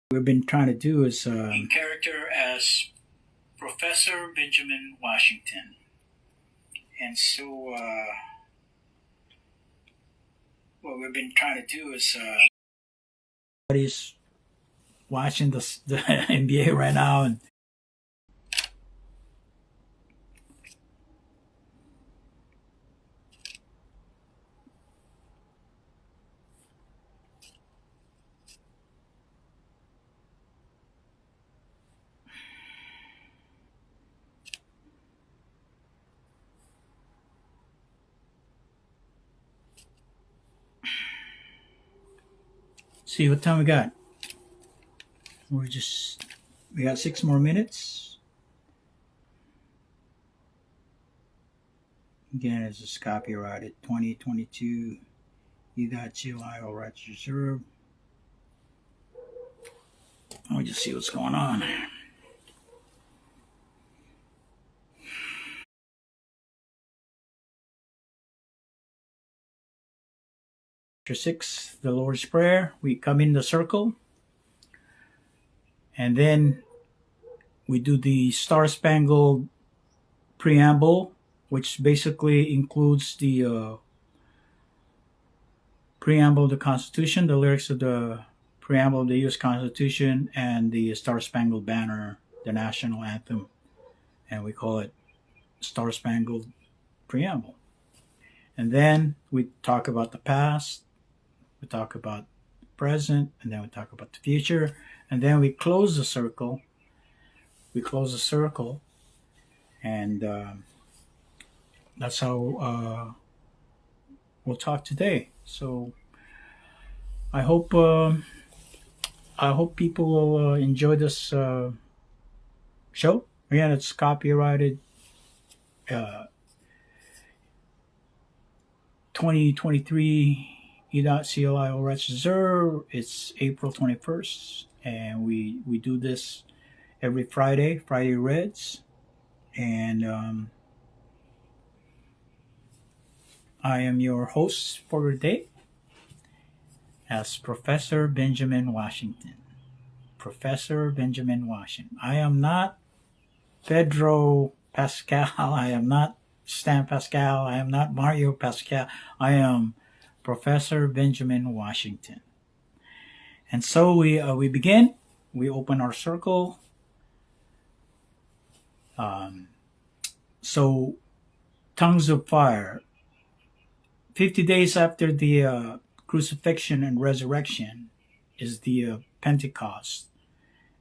we've been trying to do is in character as Professor Benjamin Washington. And so, what we've been trying to do is everybody's watching the NBA right now, and see what time we got. We got 6 more minutes. Again, this is copyrighted 2022. You got CELi All rights reserved. Let me just see what's going on. Chapter 6, the Lord's Prayer. We come in the circle, and then we do the Star Spangled Preamble, which basically includes the preamble of the Constitution, the lyrics of the preamble of the U.S. Constitution, and the Star Spangled Banner, the national anthem, and we call it Star Spangled Preamble. And then we talk about the past, we talk about the present, and then we talk about the future, and then we close the circle. And that's how we'll talk today. So I hope people will enjoy this show. Again, it's copyrighted 2023 E.CELi All rights reserved. It's April 21st, and we do this every Fridayreds, and I am your host for today as Professor Benjamin Washington. Professor Benjamin Washington. I am not Pedro Pascal. I am not Stan Pascal. I am not Mario Pascal. I am Professor Benjamin Washington. And so we begin. We open our circle. So, tongues of fire. 50 days after the crucifixion and resurrection is the Pentecost,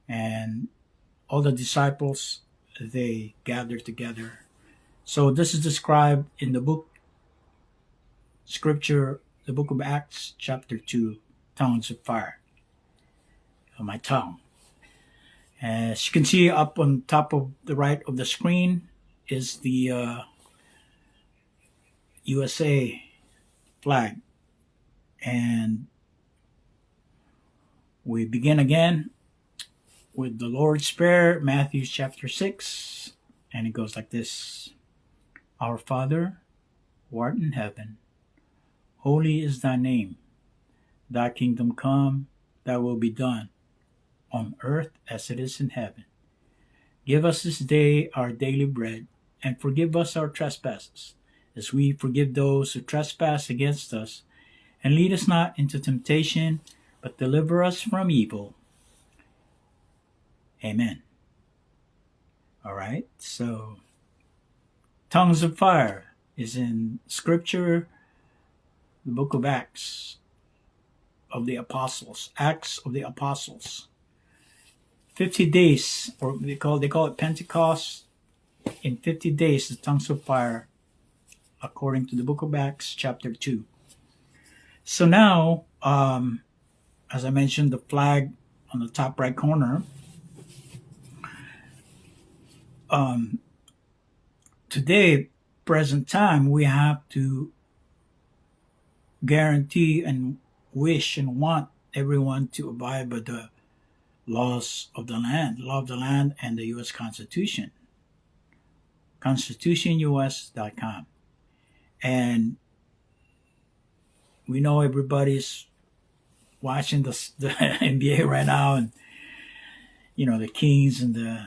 and all the disciples, they gathered together. So this is described in the book scripture, the book of Acts, chapter 2, tongues of fire on my tongue. As you can see, up on top of the right of the screen is the USA flag. And we begin again with the Lord's Prayer, Matthew chapter 6, and it goes like this. Our Father, who art in heaven, holy is thy name. Thy kingdom come, thy will be done, on earth as it is in heaven. Give us this day our daily bread, and forgive us our trespasses, as we forgive those who trespass against us. And lead us not into temptation, but deliver us from evil. Amen. All right, so tongues of fire is in scripture, the book of Acts of the Apostles. Acts of the Apostles. 50 days, or they call it Pentecost. In 50 days, the tongues of fire, according to the book of Acts, chapter 2. So now, as I mentioned, the flag on the top right corner, today, present time, we have to guarantee and wish and want everyone to abide by the laws of the land, law of the land, and the U.S. Constitution. ConstitutionUS.com. And we know everybody's watching the NBA right now, and the Kings and the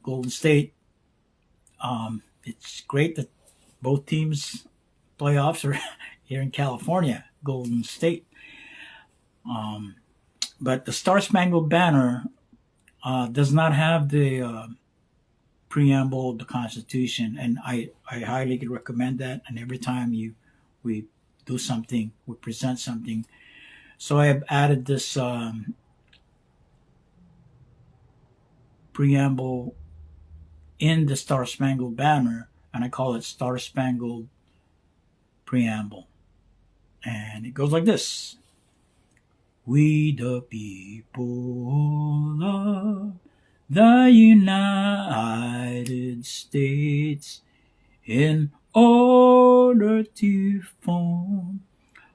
Golden State. It's great that both teams playoffs are here in California, Golden State. Um, but the Star Spangled Banner does not have the preamble of the Constitution, and I highly recommend that. And every time we do something, we present something. So I have added this preamble in the Star Spangled Banner, and I call it Star Spangled Preamble. And it goes like this. We the people of the United States, in order to form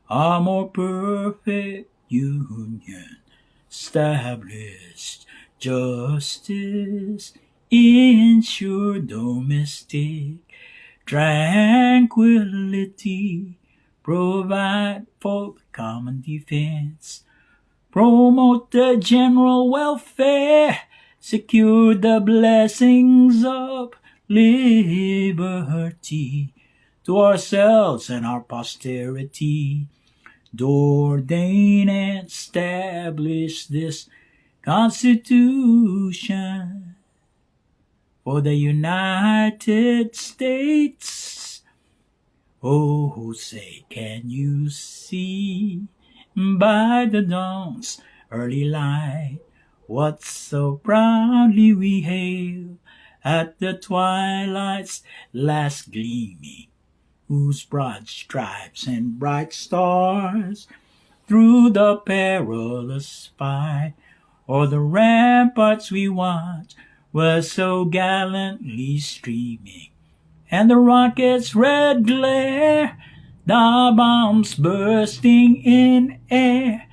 a more perfect union, established justice, ensure domestic tranquility, provide for the common defense, promote the general welfare, secure the blessings of liberty to ourselves and our posterity, to ordain and establish this Constitution for the United States. Oh, say, can you see by the dawn's early light what so proudly we hail at the twilight's last gleaming, whose broad stripes and bright stars through the perilous fight o'er the ramparts we watch were so gallantly streaming, and the rocket's red glare, the bombs bursting in air,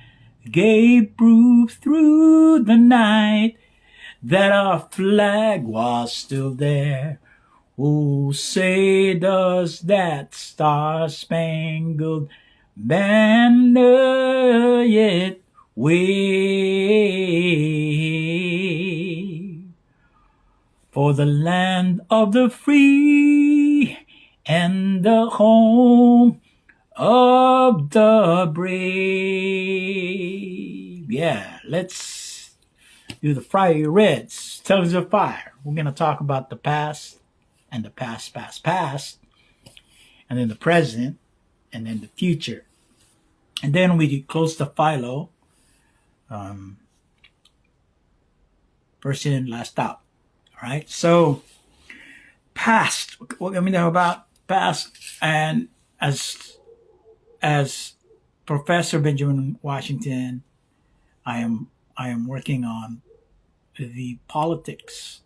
gave proof through the night that our flag was still there. Oh, say does that star-spangled banner yet wave for the land of the free and the home of the brave. Yeah, let's do the Friday Reds, Tongues of Fire. We're going to talk about the past and the past, and then the present, and then the future. And then we close the Philo, first in, last out. All right, so past. What I mean about past, and as Professor Benjamin Washington, I am working on the politics.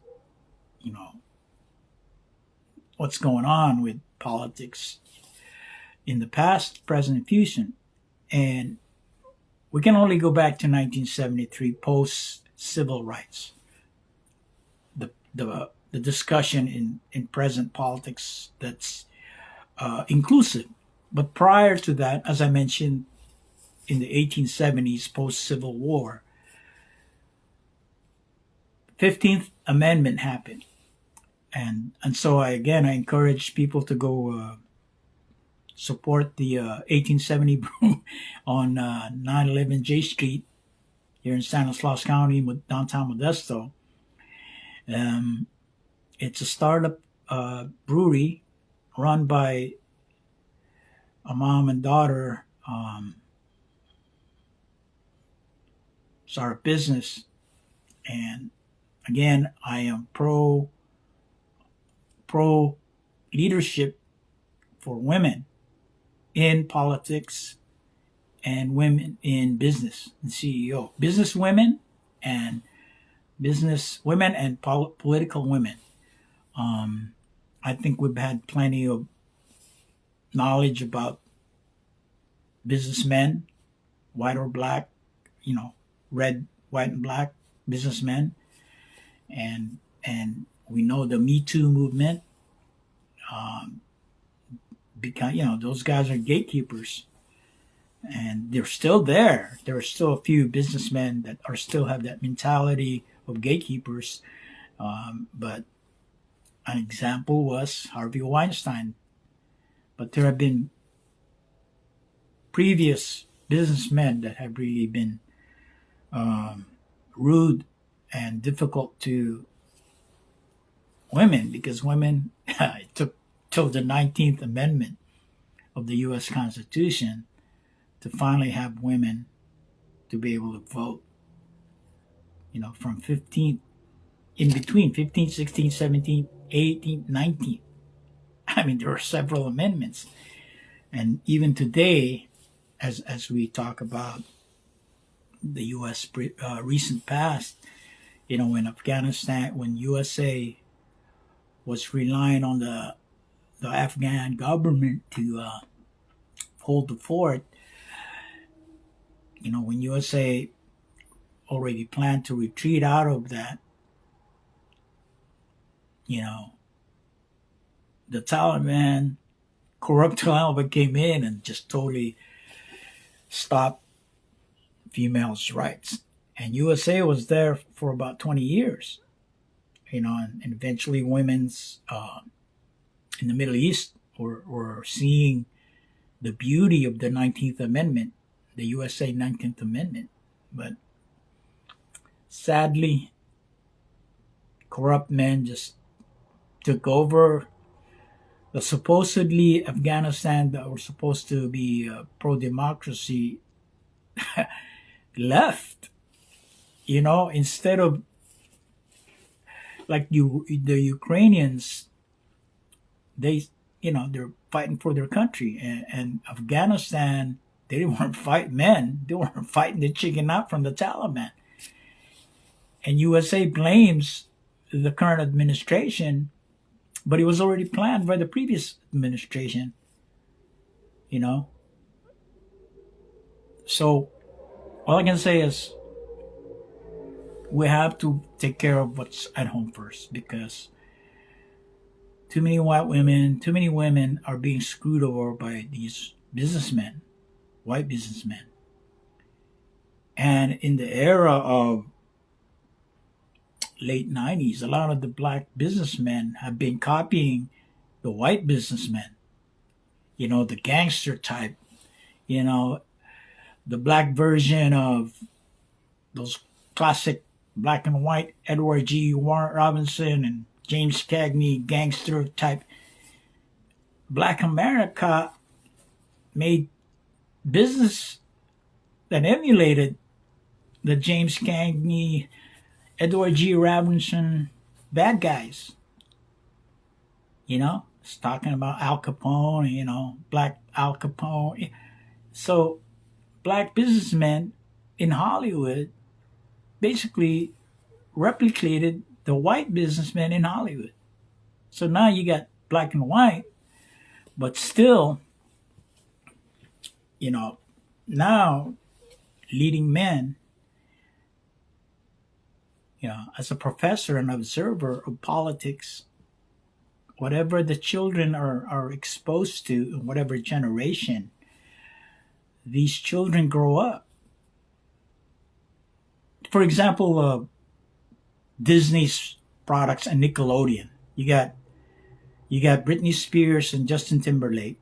What's going on with politics in the past, present, and future, and we can only go back to 1973, post civil rights. The discussion in present politics that's inclusive. But prior to that, as I mentioned, in the 1870s, post-Civil War, 15th Amendment happened. And so I encourage people to go support the 1870 on 911 J Street here in Stanislaus County, downtown Modesto. It's a startup brewery run by a mom and daughter. Startup business, and again, I am pro leadership for women in politics and women in business and CEO, business women and political women. I think we've had plenty of knowledge about businessmen, white or black, red, white, and black businessmen, and we know the Me Too movement. Because those guys are gatekeepers, and they're still there. There are still a few businessmen that are still have that mentality of gatekeepers. But an example was Harvey Weinstein. But there have been previous businessmen that have really been um, rude and difficult to women, because women, it took till the 19th Amendment of the U.S. Constitution to finally have women to be able to vote. From 15, in between 15, 16, 17, 18, 19. I mean, there are several amendments. And even today, as we talk about the U.S. Recent past, when Afghanistan, when USA was relying on the Afghan government to hold the fort, when USA already planned to retreat out of that, you know, the Taliban, corrupt Taliban came in and just totally stopped females' rights. And USA was there for about 20 years, and eventually women's in the Middle East were seeing the beauty of the 19th Amendment, the USA 19th Amendment. But sadly, corrupt men just took over. The supposedly Afghanistan that were supposed to be pro-democracy left, instead of like the Ukrainians, they're fighting for their country, and Afghanistan, they weren't fighting men, they weren't fighting the chicken out from the Taliban. And USA blames the current administration, but it was already planned by the previous administration, So all I can say is we have to take care of what's at home first, because too many women are being screwed over by these businessmen, white businessmen. And in the era of late 90s, a lot of the black businessmen have been copying the white businessmen, the gangster type, the black version of those classic black and white Edward G. Warren Robinson and James Cagney gangster type. Black America made business that emulated the James Cagney, Edward G. Robinson bad guys. It's talking about Al Capone, black Al Capone. So black businessmen in Hollywood basically replicated the white businessmen in Hollywood. So now you got black and white, but still, now leading men, as a professor and observer of politics, whatever the children are exposed to in whatever generation, these children grow up. For example, Disney's products and Nickelodeon. You got Britney Spears and Justin Timberlake,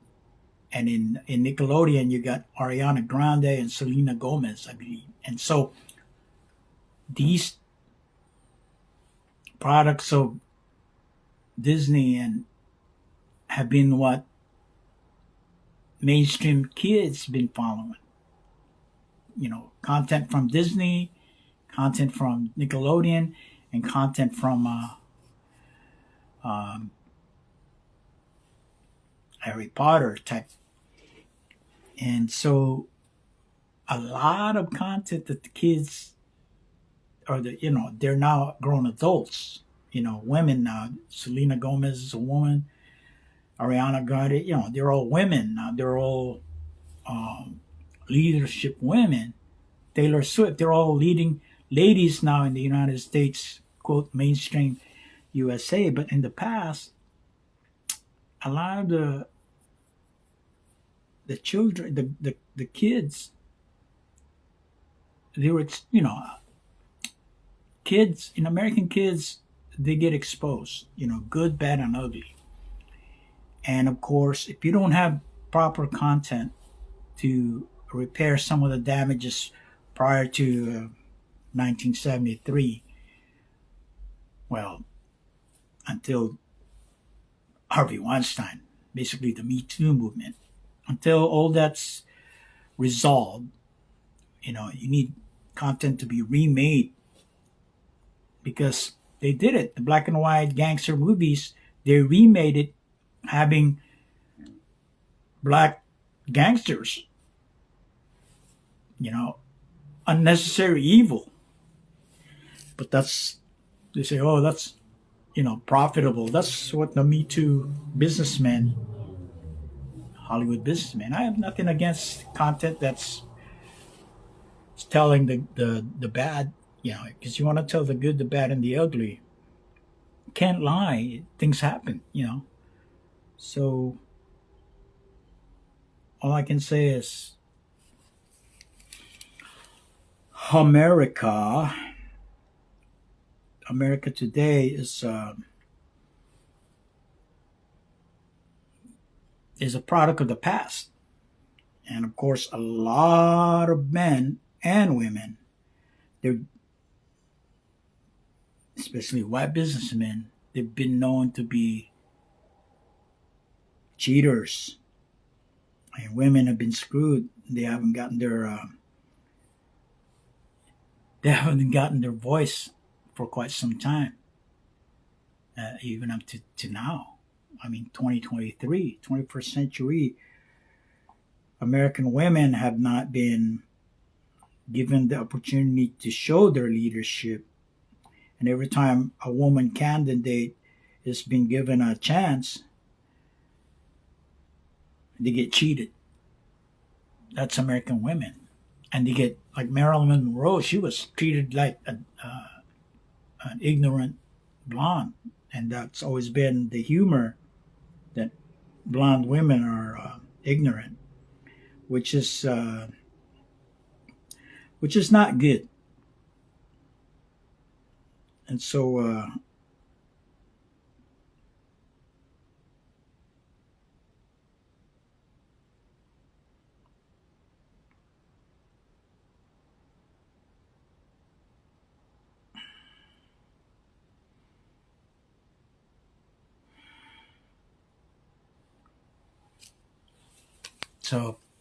and in Nickelodeon you got Ariana Grande and Selena Gomez, I believe. And so these products of Disney and have been what mainstream kids been following. Content from Disney, content from Nickelodeon, and content from Harry Potter type. And so a lot of content that the kids they're now grown adults, women now. Selena Gomez is a woman, Ariana Grande, they're all women now. They're all leadership women. Taylor Swift, they're all leading ladies now in the United States, quote, mainstream USA. But in the past, a lot of the the children, the kids, they were, you know, kids in American kids, they get exposed, good, bad, and ugly. And of course, if you don't have proper content to repair some of the damages prior to 1973, well, until Harvey Weinstein, basically the Me Too movement, until all that's resolved, you need content to be remade because they did it. The black and white gangster movies, they remade it having black gangsters, you know, unnecessary evil. But they say, oh, that's, profitable. That's what the Me Too businessmen, Hollywood businessmen. I have nothing against content that's telling the bad, because you want to tell the good, the bad, and the ugly. Can't lie. Things happen. So all I can say is America. America today is a product of the past, and of course, a lot of men and women, they're especially white businessmen, they've been known to be cheaters, and women have been screwed. They haven't gotten their voice for quite some time, even up to now. I mean, 2023, 21st century, American women have not been given the opportunity to show their leadership. And every time a woman candidate is being given a chance, they get cheated. That's American women. And they get, like Marilyn Monroe, she was treated like an ignorant blonde. And that's always been the humor, that blonde women are ignorant, which is not good. And so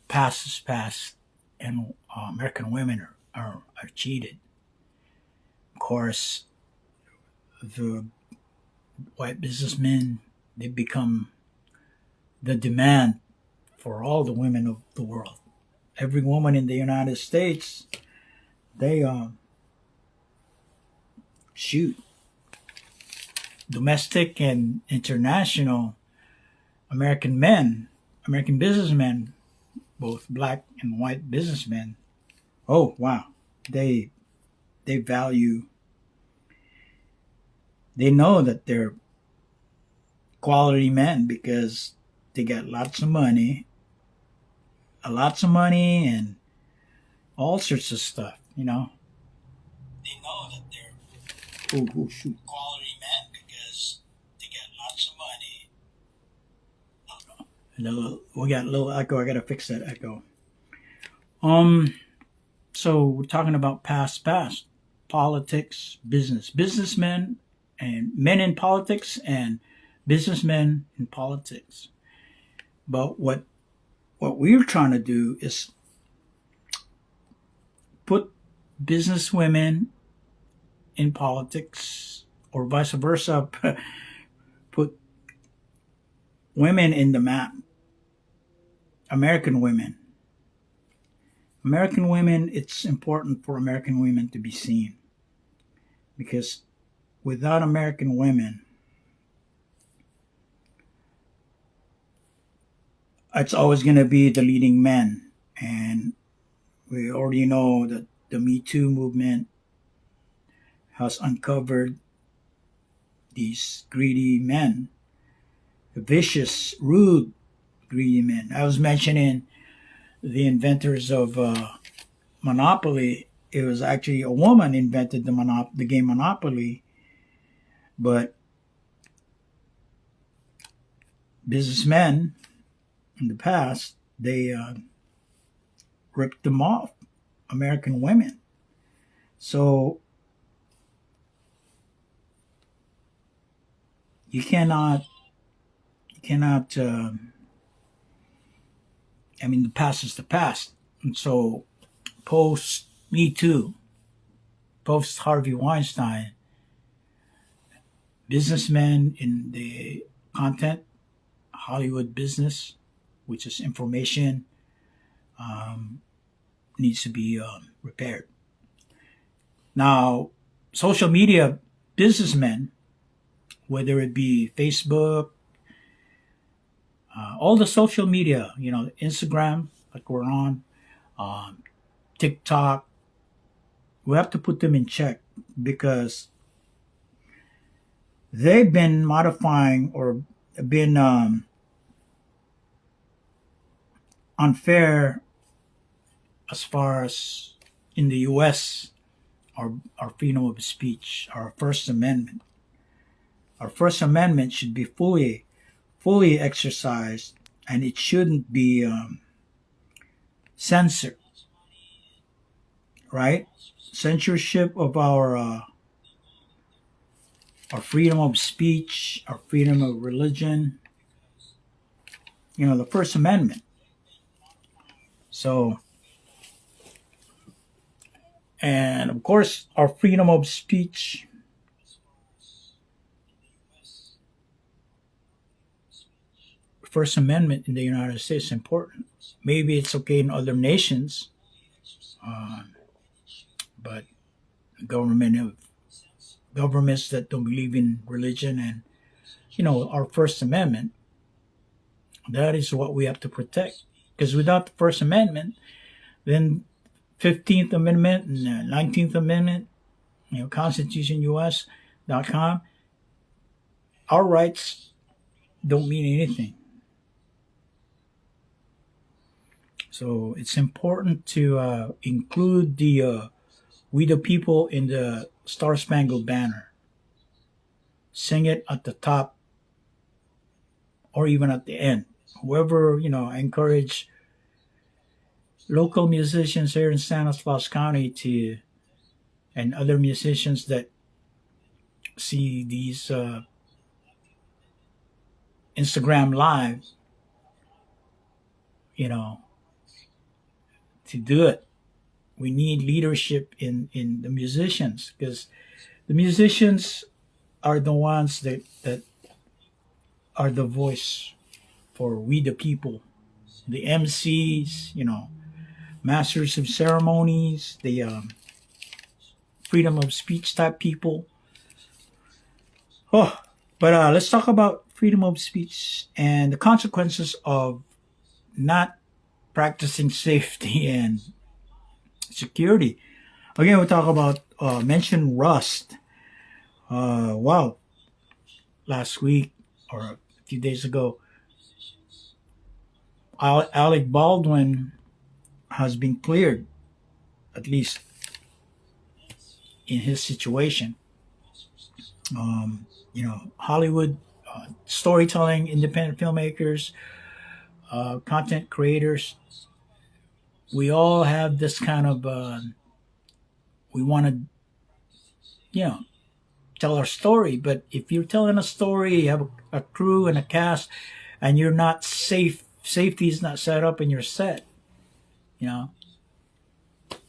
past is past, and American women are cheated. Of course, the white businessmen, they become the demand for all the women of the world. Every woman in the United States, they shoot, domestic and international, American men, American businessmen, both black and white businessmen. Oh wow, they value. They know that they're quality men because they got lots of money, and all sorts of stuff. They know that they're shoot, quality men because they got lots of money. We got a little echo. I gotta fix that echo. So we're talking about past, politics, businessmen, and men in politics, and businessmen in politics. But what we're trying to do is put business women in politics, or vice versa, put women in the map. American women. It's important for American women to be seen, because without American women, it's always going to be the leading men. And we already know that the Me Too movement has uncovered these greedy men, vicious, rude, greedy men. I was mentioning the inventors of Monopoly. It was actually a woman invented the game Monopoly, but businessmen in the past they ripped them off, American women. So you cannot. I mean, the past is the past, and so post Me Too, post Harvey Weinstein, businessmen in the content Hollywood business, which is information, um, needs to be repaired. Now, social media businessmen, whether it be Facebook, all the social media, Instagram, like we're on, um, TikTok, we have to put them in check because they've been modifying or been unfair as far as in the U.S. Our freedom of speech, our First Amendment. Our First Amendment should be fully exercised, and it shouldn't be censored. Right? Censorship of our freedom of speech, our freedom of religion. The First Amendment. So, and of course, our freedom of speech. First Amendment in the United States is important. Maybe it's okay in other nations, uh, but government of governments that don't believe in religion and our First Amendment, that is what we have to protect. Because without the First Amendment, then 15th Amendment and 19th Amendment, Constitution US.com, our rights don't mean anything. So it's important to include the We the People in the Star Spangled Banner. Sing it at the top or even at the end. Whoever, I encourage local musicians here in Stanislaus County to, and other musicians that see these Instagram live, to do it. We need leadership in the musicians because the musicians are the ones that are the voice for we the people. The MCs, masters of ceremonies, the freedom of speech type people. Oh, but let's talk about freedom of speech and the consequences of not practicing safety and security. Again, we talk about mention Rust. Wow, last week or a few days ago, Alec Baldwin has been cleared, at least in his situation. Hollywood storytelling, independent filmmakers, content creators, we all have this kind of, we want to, tell our story. But if you're telling a story, you have a crew and a cast, and you're not safe, safety is not set up in your set, you know.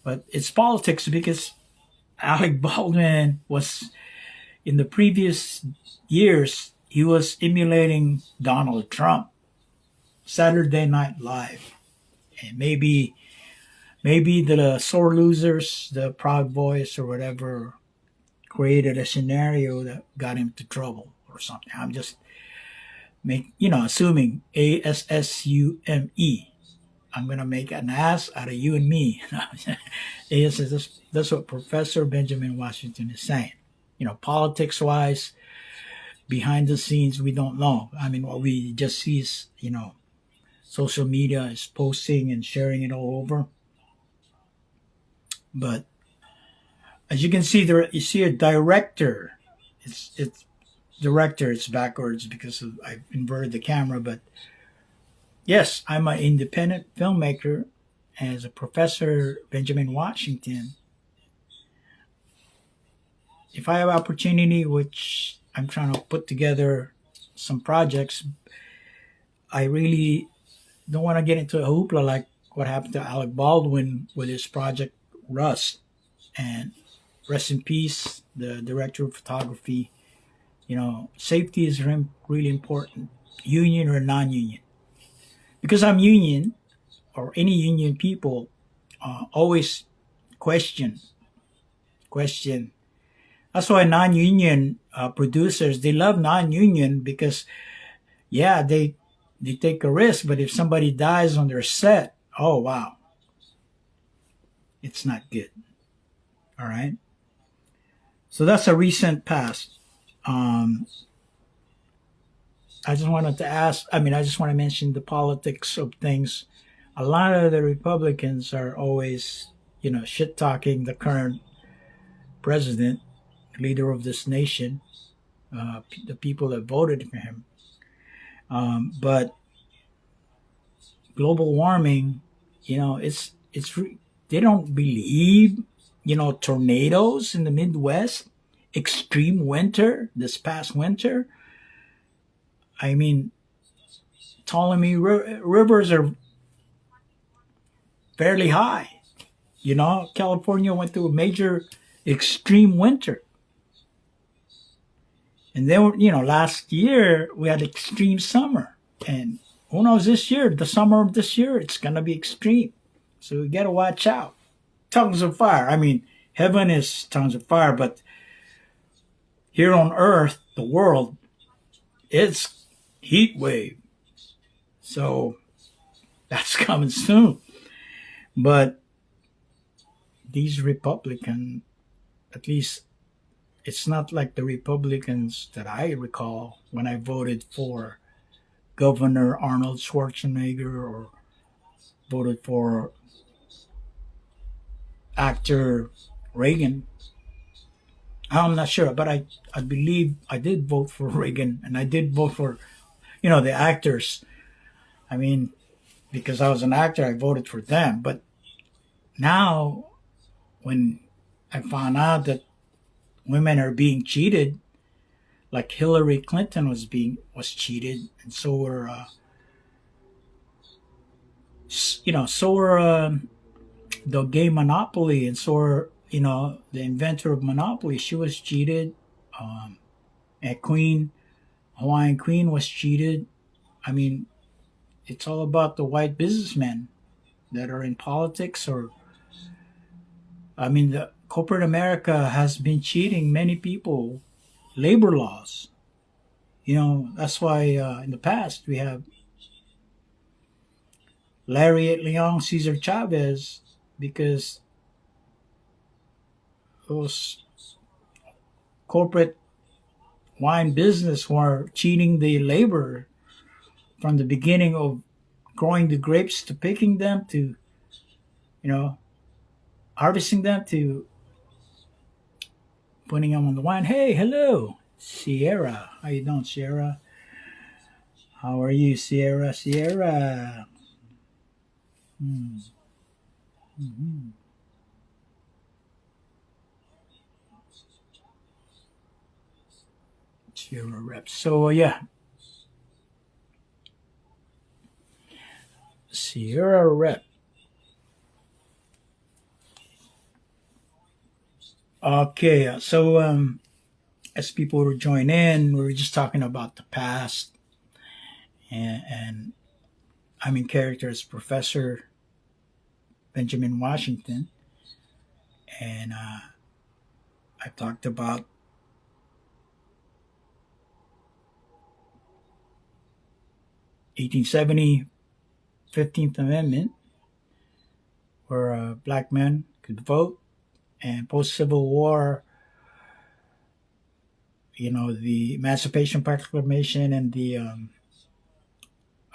But it's politics because Alec Baldwin was, in the previous years, he was emulating Donald Trump. Saturday Night Live. And maybe the sore losers, the Proud Boys or whatever, created a scenario that got him to trouble or something. I'm just assuming ASSUME. I'm gonna make an ass out of you and me. That's what Professor Benjamin Washington is saying. Politics wise, behind the scenes, we don't know. I mean, what we just see is, social media is posting and sharing it all over. But as you can see, there you see a director. It's director. It's backwards because I inverted the camera. But yes, I'm an independent filmmaker. As a professor, Benjamin Washington, if I have opportunity, which I'm trying to put together some projects, I really don't want to get into a hoopla like what happened to Alec Baldwin with his project Rust. And rest in peace, the director of photography. Safety is really important, union or non-union. Because I'm union, or any union people, always question, question. That's why non-union producers, they love non-union because, yeah, they take a risk, but if somebody dies on their set, oh wow, it's not good. All right. So that's a recent past. Um, I just wanted to ask. I mean, I just want to mention the politics of things. A lot of the Republicans are always, shit talking the current president, leader of this nation, the people that voted for him. But global warming, they don't believe, tornadoes in the Midwest, extreme winter this past winter. I mean, Ptolemy rivers are fairly high. California went through a major extreme winter. And then, last year we had extreme summer. And who knows this year, the summer of this year, it's going to be extreme. So we got to watch out. Tongues of fire. I mean, heaven is tongues of fire, but here on earth, the world, it's heat wave. So that's coming soon. But these Republicans, at least it's not like the Republicans that I recall when I voted for Governor Arnold Schwarzenegger or voted for actor Reagan. I'm not sure, but I believe I did vote for Reagan and I did vote for, the actors. I mean, because I was an actor, I voted for them. But now, when I found out that women are being cheated, like Hillary Clinton was cheated, and so were, the gay monopoly, and so were, the inventor of Monopoly. She was cheated. A Hawaiian Queen was cheated. I mean, it's all about the white businessmen that are in politics, or I mean, the corporate America has been cheating many people. Labor laws. That's why in the past we have Lariat Leon, Cesar Chavez, because those corporate wine business were cheating the labor from the beginning of growing the grapes to picking them to, harvesting them to putting them on the wine. Hey, hello, Sierra. How you doing, Sierra? How are you, Sierra? Sierra. Hmm. Mm-hmm. Sierra rep. So yeah, Sierra rep. Okay, so as people were join in, we were just talking about the past, and I'm in character as Professor Benjamin Washington, and I talked about 1870 15th Amendment, where black men could vote, and post Civil War, the Emancipation Proclamation and the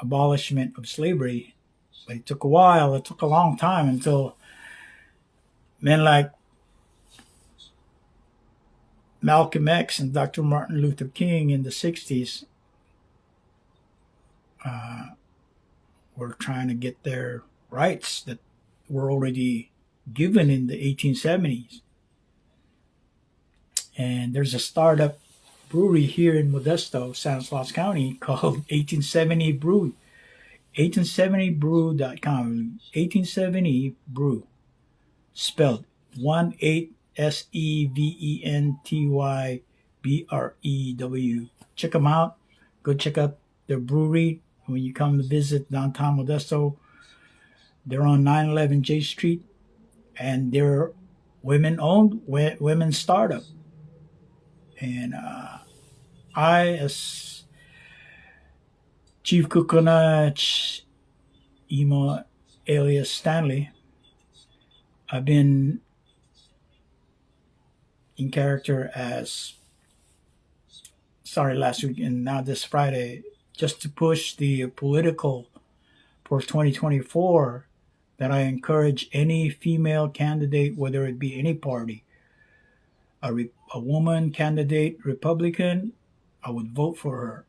abolishment of slavery. But it took a while. It took a long time until men like Malcolm X and Dr. Martin Luther King in the 60s uh, were trying to get their rights that were already given in the 1870s. And there's a startup brewery here in Modesto, Stanislaus County, called 1870 Brew. 1870brew.com. 1870 Brew. Spelled 18SEVENTYBREW. Check them out. Go check out their brewery when you come to visit downtown Modesto. They're on 911 J Street, and they're women-owned, women startup. And I, as Chief Kukuna Emo alias Stanley, I've been in character as last week and now this Friday, just to push the political for 2024, that I encourage any female candidate, whether it be any party, a woman candidate Republican, I would vote for her.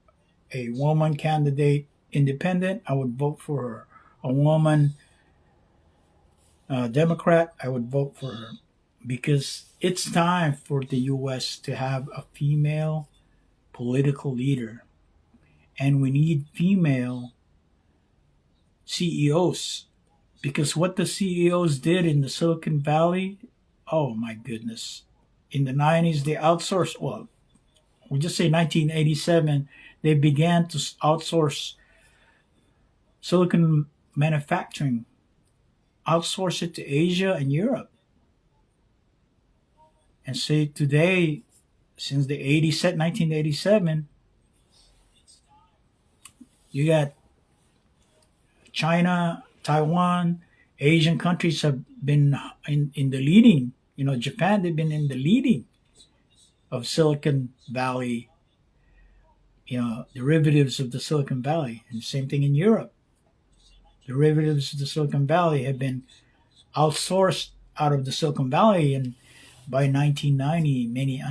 A woman candidate independent, I would vote for her. A woman Democrat, I would vote for her. Because it's time for the U.S. to have a female political leader. And we need female CEOs. Because what the CEOs did in the Silicon Valley, oh my goodness. In the 90s, they outsourced, well, we just say 1987, they began to outsource silicon manufacturing, outsource it to Asia and Europe. And say today, since the 1987, you got China, Taiwan, Asian countries have been in the leading. Japan, they've been in the leading of Silicon Valley, derivatives of the Silicon Valley. And same thing in Europe. Derivatives of the Silicon Valley have been outsourced out of the Silicon Valley, and by 1990, many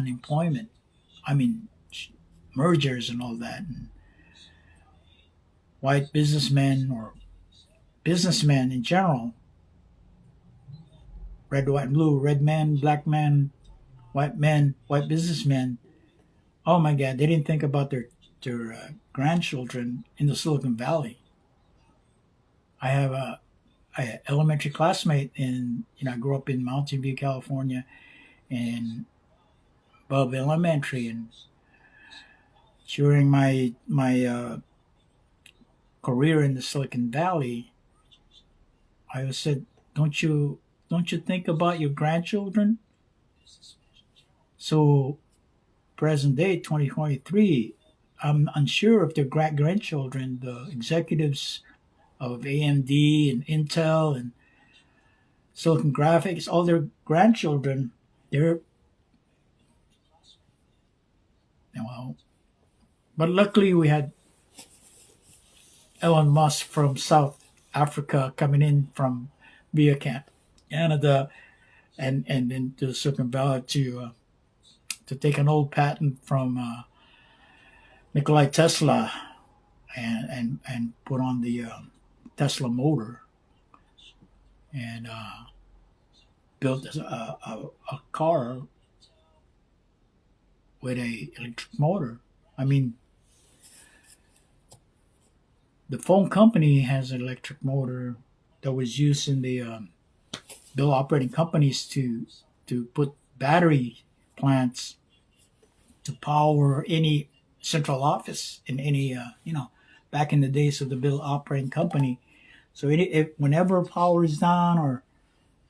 mergers and all that. And white businessmen or businessmen in general, red, white, and blue, red man, black man, white businessmen. Oh my God, they didn't think about their grandchildren in the Silicon Valley. I have a elementary classmate I grew up in Mountain View, California, and Bub Elementary, and during my career in the Silicon Valley, I always said, don't you think about your grandchildren? So, present day, 2023, I'm unsure if their grandchildren, the executives of AMD and Intel and Silicon Graphics, all their grandchildren, but luckily we had Elon Musk from South Africa coming in from via Canada and into Silicon Valley to take an old patent from Nikola Tesla and put on the Tesla motor and built a car with a electric motor. The phone company has an electric motor that was used in the bill operating companies to put battery plants to power any central office in any back in the days of the bill operating company. So whenever power is down or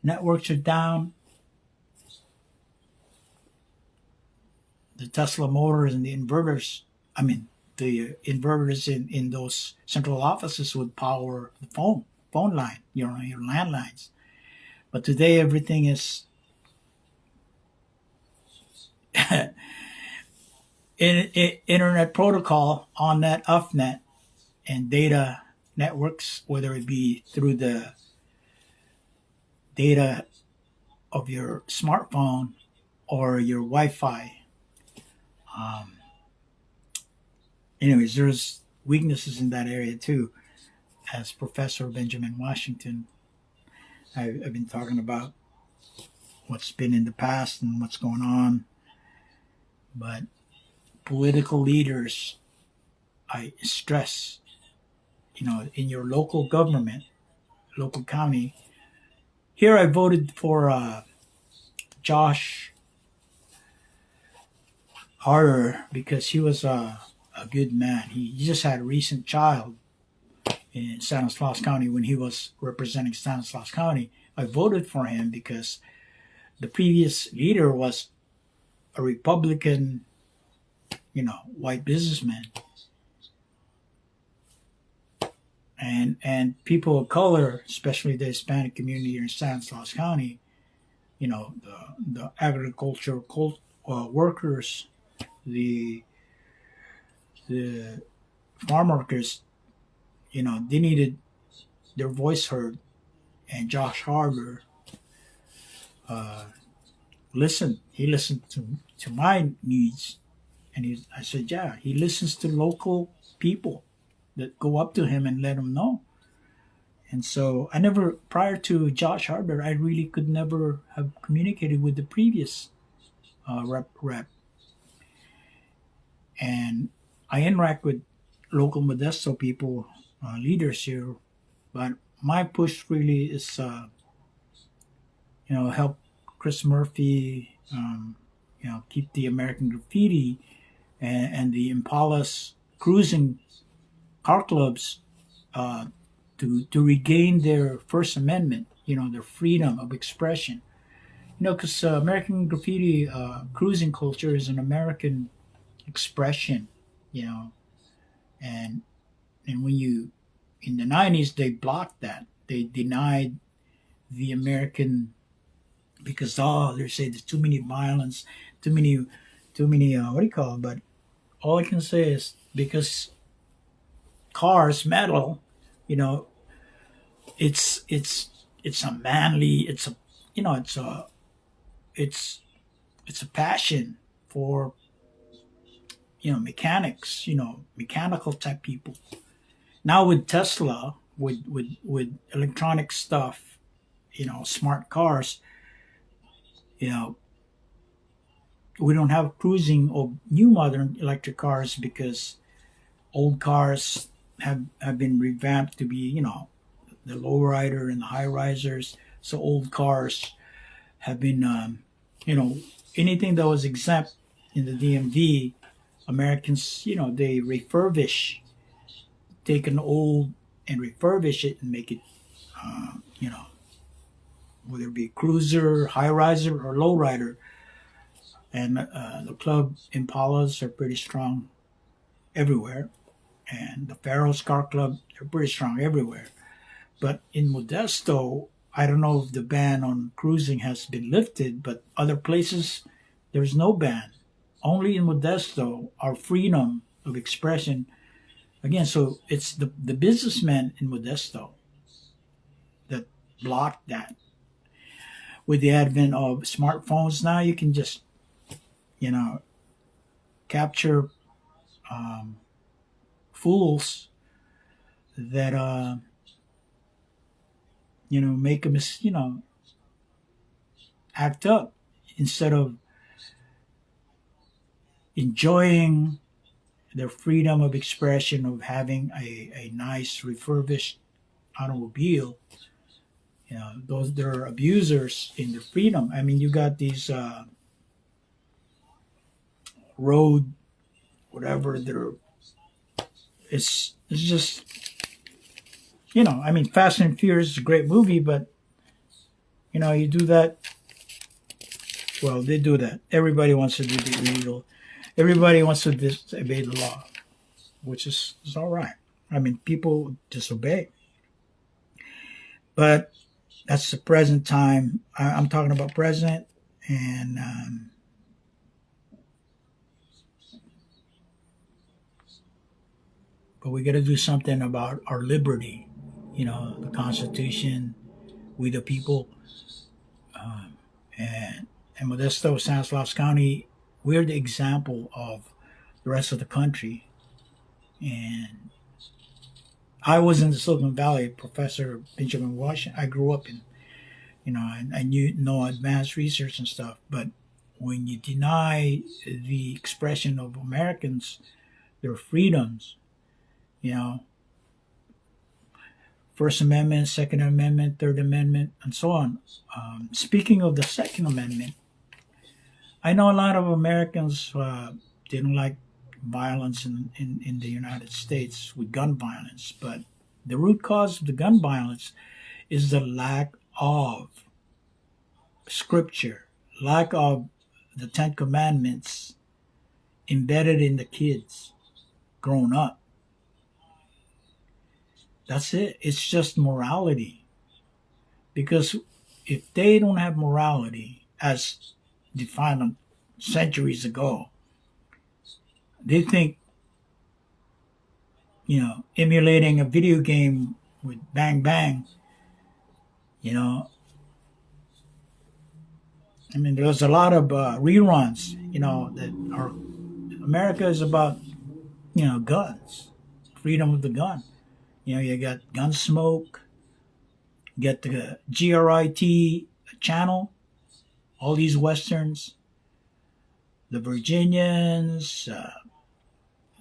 networks are down, the Tesla motors and the inverters, in those central offices would power the phone line, your landlines. But today everything is internet protocol, on net, off net, and data networks, whether it be through the data of your smartphone or your Wi-Fi. Um, Anyways, there's weaknesses in that area too. As Professor Benjamin Washington, I've been talking about what's been in the past and what's going on, but political leaders, I stress, in your local government, local county. Here, I voted for Josh Harder because he was a good man. He just had a recent child in Stanislaus County when he was representing Stanislaus County. I voted for him because the previous leader was a Republican, white businessman. And people of color, especially the Hispanic community here in Stanislaus County, the agricultural workers, the the farm workers, they needed their voice heard. And Josh Harbour uh, listened. He listened to my needs, and I said, yeah, he listens to local people that go up to him and let him know. And so I never, prior to Josh Harbour, I really could never have communicated with the previous rep. And I interact with local Modesto people, leaders here, but my push really is, help Chris Murphy, keep the American Graffiti and the Impalas cruising car clubs uh, to regain their First Amendment, their freedom of expression. Because American Graffiti cruising culture is an American expression, you know, and when you in the '90s they blocked that. They denied the American because they say there's too many violence, too many what do you call it? But all I can say is because cars, metal, you know, it's a manly, it's a it's it's a passion for mechanics, mechanical type people. Now with Tesla, with electronic stuff, smart cars, you know, we don't have cruising or new modern electric cars because old cars have been revamped to be, the lowrider and the high risers. So old cars have been, anything that was exempt in the DMV, Americans, they refurbish, take an old and refurbish it and make it, uh, you know, whether it be a cruiser, high riser, or low rider. And the club Impalas are pretty strong everywhere, and the Pharaohs Car Club they're pretty strong everywhere. But in Modesto, I don't know if the ban on cruising has been lifted, but other places there's no ban. Only in Modesto, our freedom of expression. Again, so it's the businessmen in Modesto that blocked that. With the advent of smartphones now, you can just, you know, capture um, fools that, make them, act up instead of enjoying their freedom of expression of having a nice refurbished automobile. Those they're abusers in their freedom. I mean, you got these road whatever. They're it's just I mean, Fast and Furious is a great movie, but you do that. Well, they do that. Everybody wants to do the illegal. Everybody wants to disobey the law, which is all right. I mean, people disobey, but that's the present time. I'm talking about present, and but we got to do something about our liberty. The Constitution, we the people, and Modesto, Stanislaus County, we're the example of the rest of the country. And I was in the Silicon Valley, Professor Benjamin Washington. I grew up in, I knew no advanced research and stuff. But when you deny the expression of Americans, their freedoms, you know, First Amendment, Second Amendment, Third Amendment, and so on. Speaking of the Second Amendment, I know a lot of Americans didn't like violence in the United States with gun violence, but the root cause of the gun violence is the lack of scripture, lack of the Ten Commandments embedded in the kids grown up. That's it. It's just morality. Because if they don't have morality as defined centuries ago, they think, emulating a video game with bang bang, there's a lot of reruns, that are America is about, guns, freedom of the gun. You got Gunsmoke, you got the GRIT channel, all these westerns, the Virginians,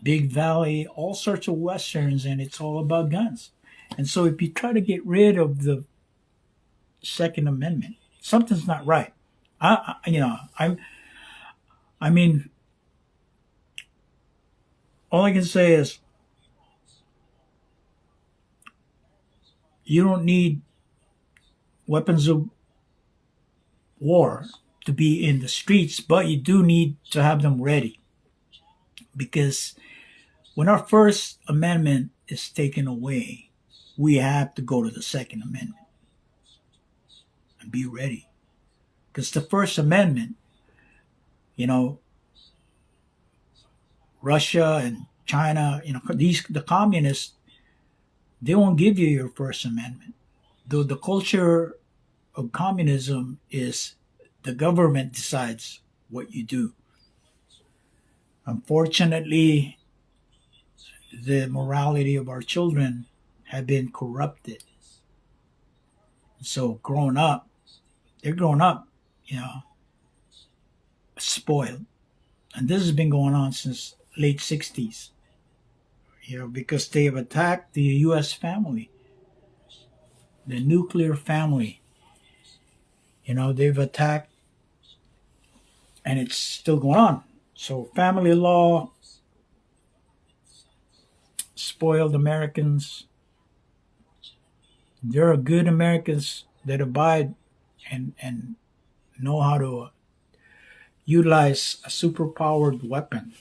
Big Valley, all sorts of westerns, and it's all about guns. And so if you try to get rid of the Second Amendment, something's not right. I mean, all I can say is you don't need weapons of war to be in the streets, but you do need to have them ready. Because when our First Amendment is taken away, we have to go to the Second Amendment and be ready. Because the First Amendment, Russia and China, the communists, they won't give you your First Amendment. Though the culture of communism is the government decides what you do. Unfortunately, the morality of our children have been corrupted. So they're growing up, spoiled. And this has been going on since late 60s. Because they have attacked the U.S. family, the nuclear family. They've attacked, and it's still going on. So family law spoiled Americans. There are good Americans that abide and know how to utilize a superpowered weapon,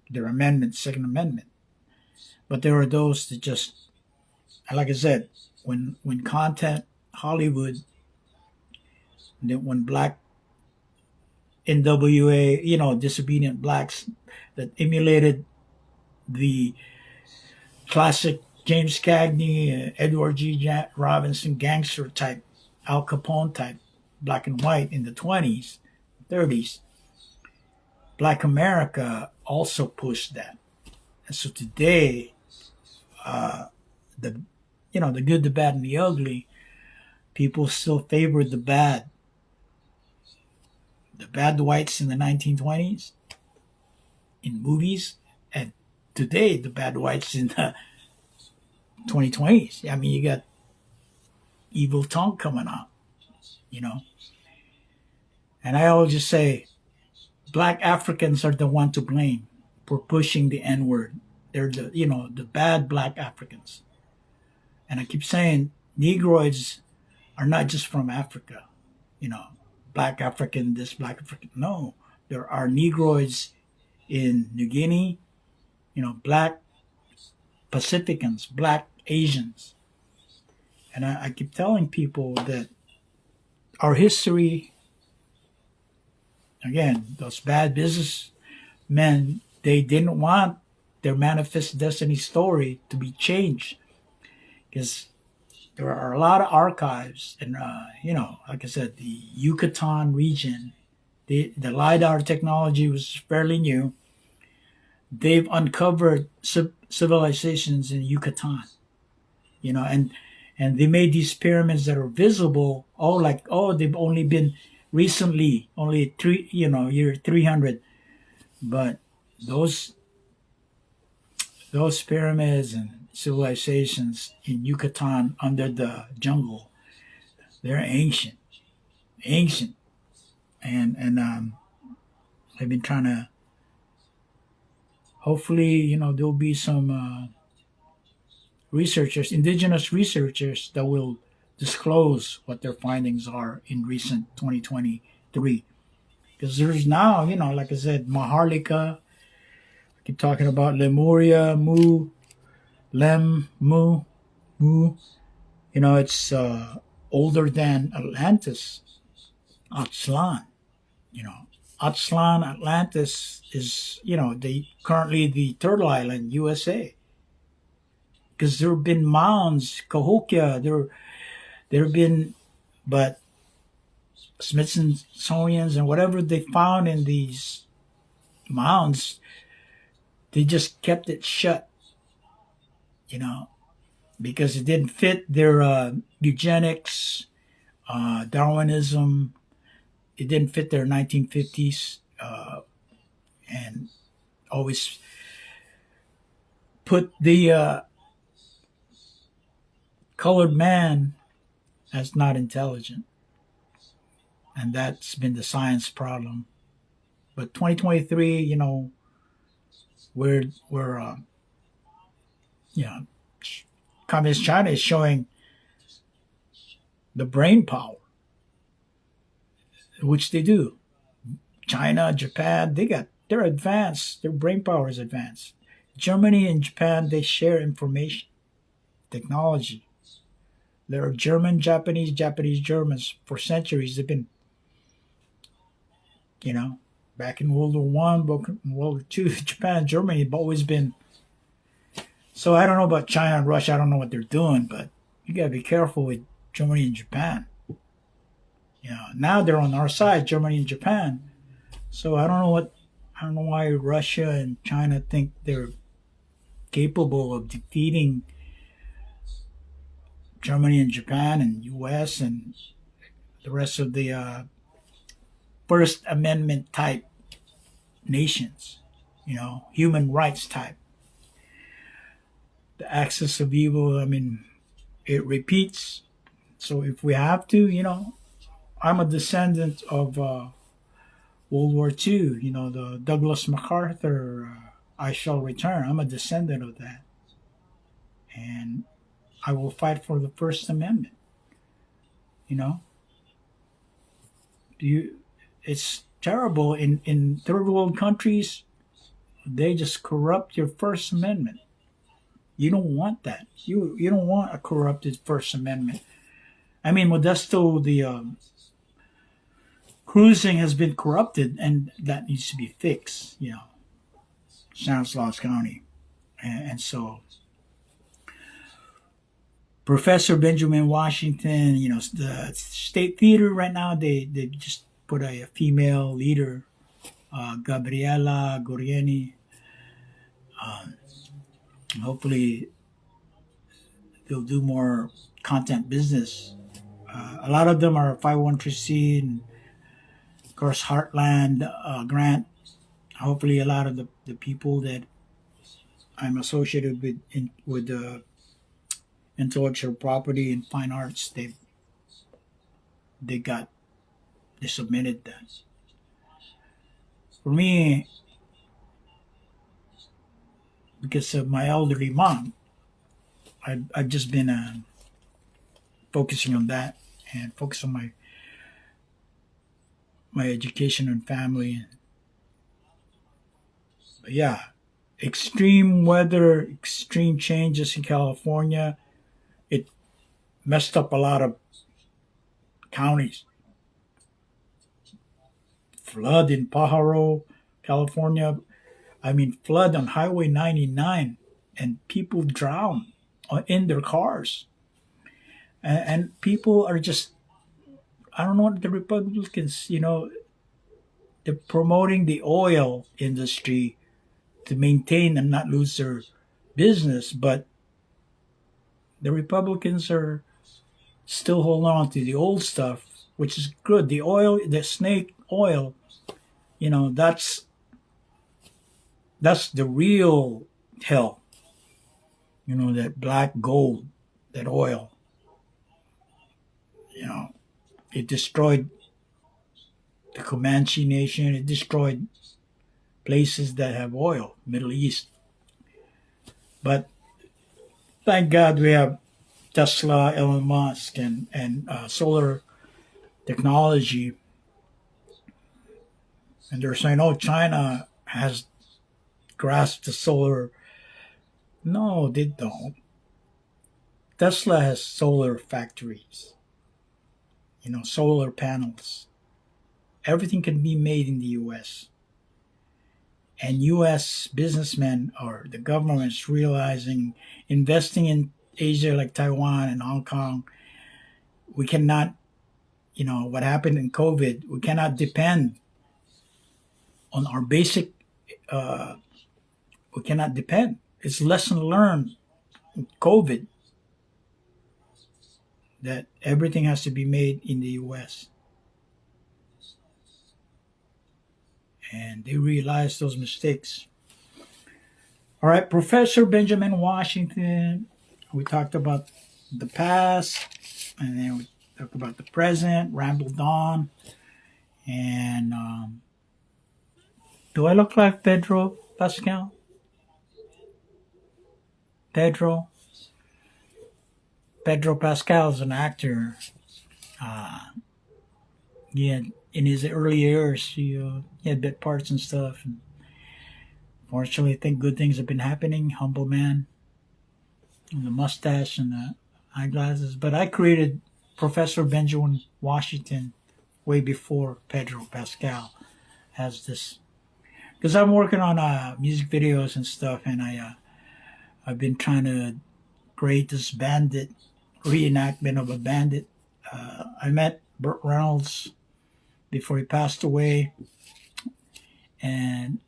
their amendment, Second Amendment. But there are those that just, like I said, when content, Hollywood, when black NWA, disobedient blacks that emulated the classic James Cagney, Edward G. Robinson gangster type, Al Capone type, black and white in the 20s, 30s. Black America also pushed that. And so today, the good, the bad, and the ugly, people still favored the bad. The bad whites in the 1920s in movies, and today the bad whites in the 2020s. You got Evil Tongue coming out, And I always just say, black Africans are the one to blame for pushing the N-word. They're the bad black Africans. And I keep saying Negroids are not just from Africa, black African, this black African. No, there are Negroids in New Guinea, black Pacificans, black Asians. And I keep telling people that our history, again, those bad businessmen, they didn't want their manifest destiny story to be changed, because there are a lot of archives, and like I said, the Yucatan region, the lidar technology was fairly new. They've uncovered civilizations in Yucatan, and they made these pyramids that are visible. They've only been recently, only year 300, but those pyramids and civilizations in Yucatan under the jungle, they're ancient, and I've been trying to. Hopefully, there'll be some indigenous researchers, that will disclose what their findings are in recent 2023. Because there's now, like I said, Maharlika. I keep talking about Lemuria, Mu. It's older than Atlantis, Aztlan. Aztlan, Atlantis is, currently the third island, USA. Because there have been mounds, Cahokia, there have been, but Smithsonian's and whatever they found in these mounds, they just kept it shut, because it didn't fit their eugenics, Darwinism. It didn't fit their 1950s, and always put the colored man as not intelligent, and that's been the science problem. But 2023, we're communist China is showing the brain power, which they do. China, Japan, they're advanced. Their brain power is advanced. Germany and Japan, they share information, technology. There are Japanese, Germans for centuries. They've been, back in World War One, World War Two, Japan and Germany have always been. So I don't know about China and Russia. I don't know what they're doing, but you gotta be careful with Germany and Japan. Now they're on our side, Germany and Japan. So I don't know why Russia and China think they're capable of defeating Germany and Japan and U.S. and the rest of the First Amendment type nations, human rights type. The axis of evil, it repeats. So if we have to, I'm a descendant of World War II, the Douglas MacArthur, I shall return. I'm a descendant of that. And I will fight for the First Amendment. It's terrible in third world countries. They just corrupt your First Amendment. You don't want that. You don't want a corrupted First Amendment. Modesto, the cruising has been corrupted, and that needs to be fixed. Stanislaus County, and so Professor Benjamin Washington, the State Theater right now, they just put a female leader, Gabriela Gorieni. Hopefully, they'll do more content business. A lot of them are 501c and, of course, Heartland grant. Hopefully, a lot of the people that I'm associated with intellectual property and fine arts, they submitted that. For me, because of my elderly mom, I've just been focusing on that and focus on my education and family. But yeah, extreme weather, extreme changes in California, it messed up a lot of counties. Flood in Pajaro, California. I mean, flood on Highway 99 and people drown in their cars. And people are just, I don't know what the Republicans, they're promoting the oil industry to maintain and not lose their business, but the Republicans are still holding on to the old stuff, which is good. The oil, the snake oil, that's the real hell. That black gold, that oil. You know, it destroyed the Comanche Nation. It destroyed places that have oil, Middle East. But thank God we have Tesla, Elon Musk, and solar technology. And they're saying, oh, China has grasped the solar. No, they don't. Tesla has solar factories, solar panels. Everything can be made in the U.S. And U.S. businessmen or the government's realizing investing in Asia like Taiwan and Hong Kong, we cannot, what happened in COVID, we cannot depend on our basic, uh, we cannot depend. It's lesson learned in COVID that everything has to be made in the U.S. And they realized those mistakes. All right, Professor Benjamin Washington, we talked about the past, and then we talked about the present, rambled on. And do I look like Pedro Pascal? Pedro? Pedro Pascal is an actor. Uh, in his early years, he had bit parts and stuff. And fortunately, I think good things have been happening. Humble man, and the mustache and the eyeglasses. But I created Professor Benjamin Washington way before Pedro Pascal has this. Because I'm working on music videos and stuff, and I've been trying to create this bandit reenactment of a bandit. I met Burt Reynolds before he passed away, and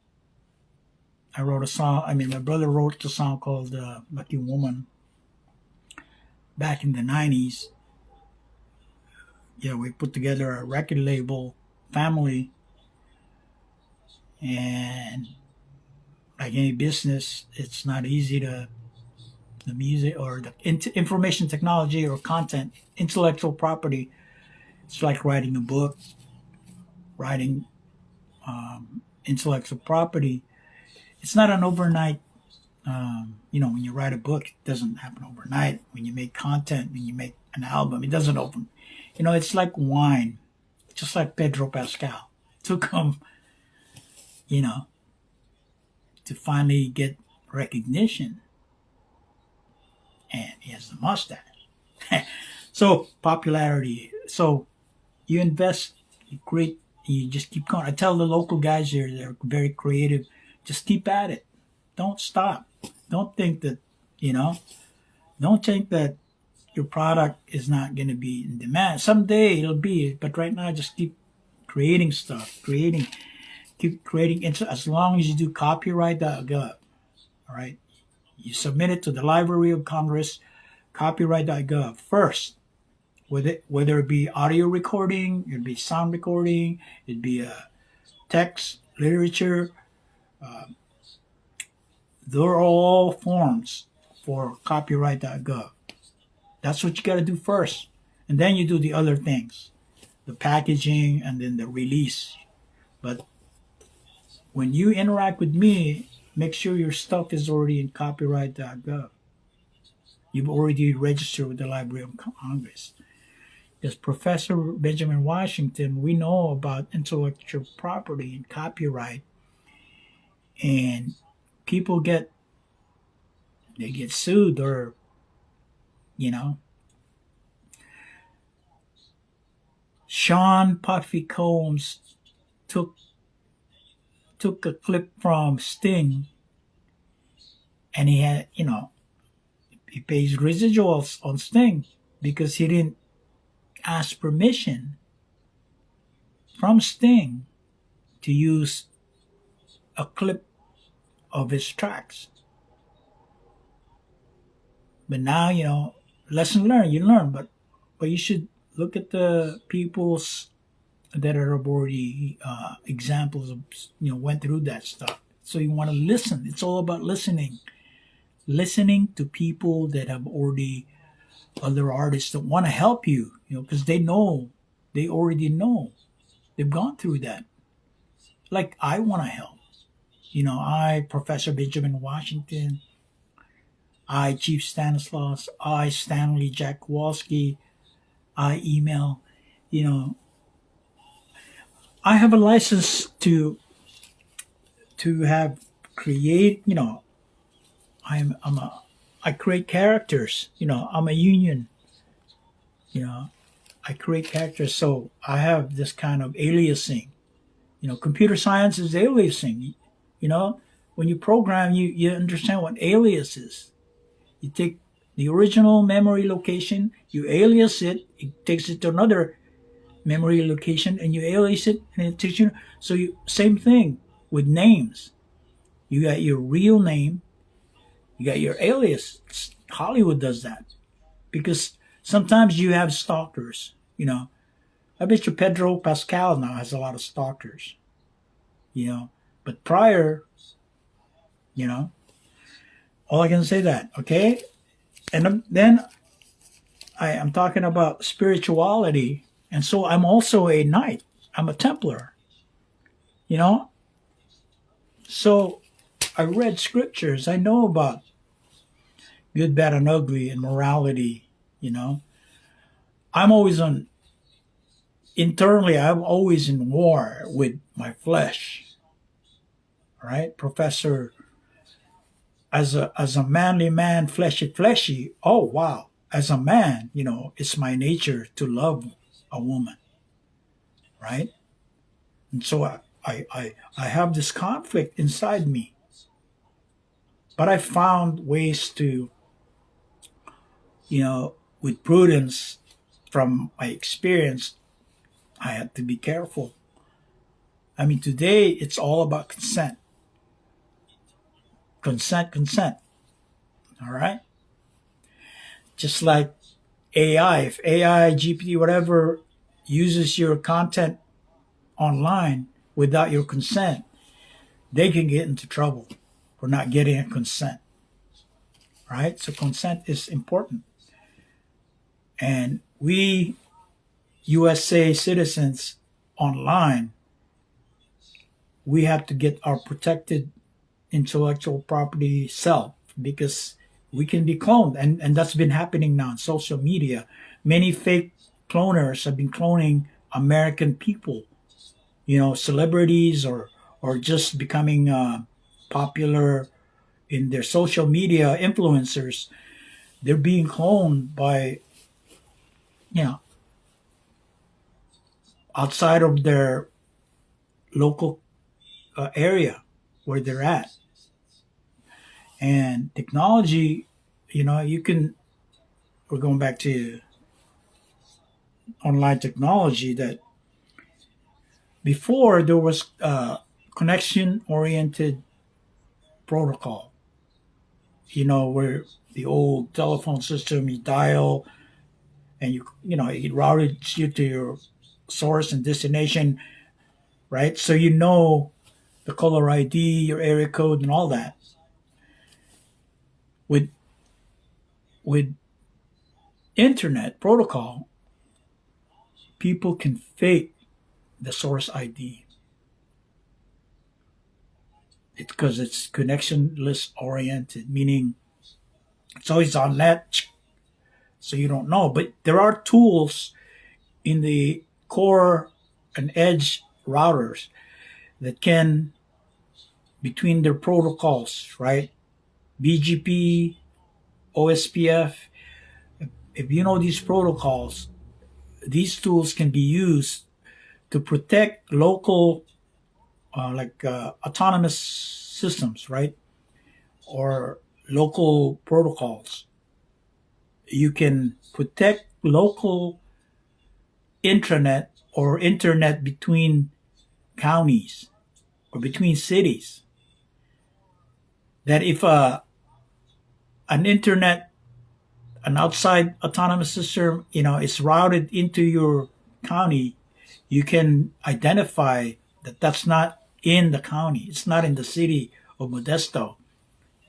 I wrote a song. I mean, my brother wrote a song called "Lucky Woman" back in the '90s. Yeah, we put together a record label, family, and like any business, it's not easy to the music or the information technology or content, intellectual property. It's like writing a book, writing intellectual property. It's not an overnight. When you write a book, it doesn't happen overnight. When you make content, when you make an album, it doesn't open. It's like wine, just like Pedro Pascal. It took him, to finally get recognition, and he has the mustache. So popularity. So you invest, you create, you just keep going. I tell the local guys here, they're very creative. Just keep at it. Don't stop. Don't think that, you know, don't think that your product is not going to be in demand. Someday it'll be, but right now just keep creating stuff, keep creating. As long as you do copyright.gov, all right, you submit it to the Library of Congress, copyright.gov first. Whether it be audio recording, it'd be sound recording, it'd be a text, literature. They're all forms for copyright.gov. That's what you got to do first. And then you do the other things, the packaging and then the release. But when you interact with me, make sure your stuff is already in copyright.gov. You've already registered with the Library of Congress. As Professor Benjamin Washington, we know about intellectual property and copyright, and people get sued, or Sean Puffy Combs took took a clip from Sting, and he had, he pays residuals on Sting because he didn't ask permission from Sting to use a clip of his tracks. But now, lesson learned, you learn, but you should look at the people's that are already examples of, went through that stuff. So you want to listen. It's all about listening. Listening to people that have already, other artists that want to help you, because they already know. They've gone through that. Like, I want to help. I, Professor Benjamin Washington, I, Chief Stanislaus, I, Stanley Jack Kowalski, I, email, I have a license to have create, I create characters, I'm a union, I create characters, so I have this kind of aliasing. Computer science is aliasing. When you program, you understand what alias is. You take the original memory location, you alias it, it takes it to another memory location, and you alias it, and it takes you. So same thing with names. You got your real name, you got your alias. Hollywood does that because sometimes you have stalkers. I bet you Pedro Pascal now has a lot of stalkers. But prior, all I can say that, okay? And then I'm talking about spirituality, and so I'm also a knight. I'm a Templar, So I read scriptures. I know about good, bad, and ugly and morality, I'm always internally, I'm always in war with my flesh, right? Professor, as a manly man, fleshy, oh wow. As a man, it's my nature to love a woman, right? And so I have this conflict inside me. But I found ways to, with prudence from my experience, I had to be careful. I mean, today it's all about consent. Consent. All right? Just like AI, if AI, GPT, whatever, uses your content online without your consent, they can get into trouble for not getting a consent. Right? So consent is important. And we, USA citizens online, we have to get our protected intellectual property self because we can be cloned. And that's been happening now on social media. Many fake cloners have been cloning American people, celebrities or just becoming popular in their social media influencers. They're being cloned by, outside of their local area where they're at. And technology, we're going back to online technology, that before there was connection oriented protocol, where the old telephone system, you dial and it routed you to your source and destination, right? So the caller ID, your area code, and all that. With internet protocol, people can fake the source ID. It's because it's connectionless oriented, meaning it's always on net, so you don't know. But there are tools in the core and edge routers that can, between their protocols, right? BGP, OSPF. If you know these protocols, these tools can be used to protect local autonomous systems, right? Or local protocols. You can protect local intranet or internet between counties or between cities. That if an internet, an outside autonomous system, is routed into your county, you can identify that that's not in the county. It's not in the city of Modesto.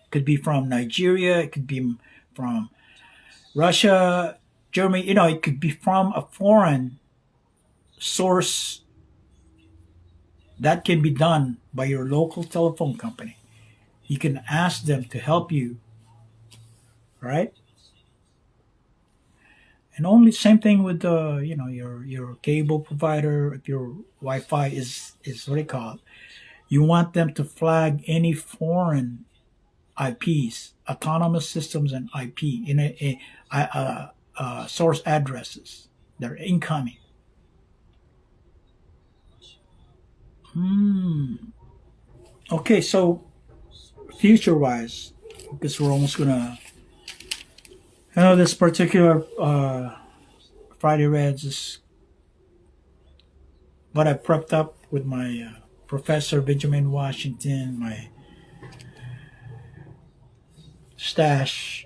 It could be from Nigeria. It could be from Russia, Germany. It could be from a foreign source. That can be done by your local telephone company. You can ask them to help you, right? And only same thing with your cable provider. If your Wi-Fi is what they call it, you want them to flag any foreign IPs, autonomous systems, and IP in source addresses that are incoming. Okay, so future-wise, because we're almost gonna. I know this particular Friday Reds is what I prepped up with my Professor Benjamin Washington, my stash,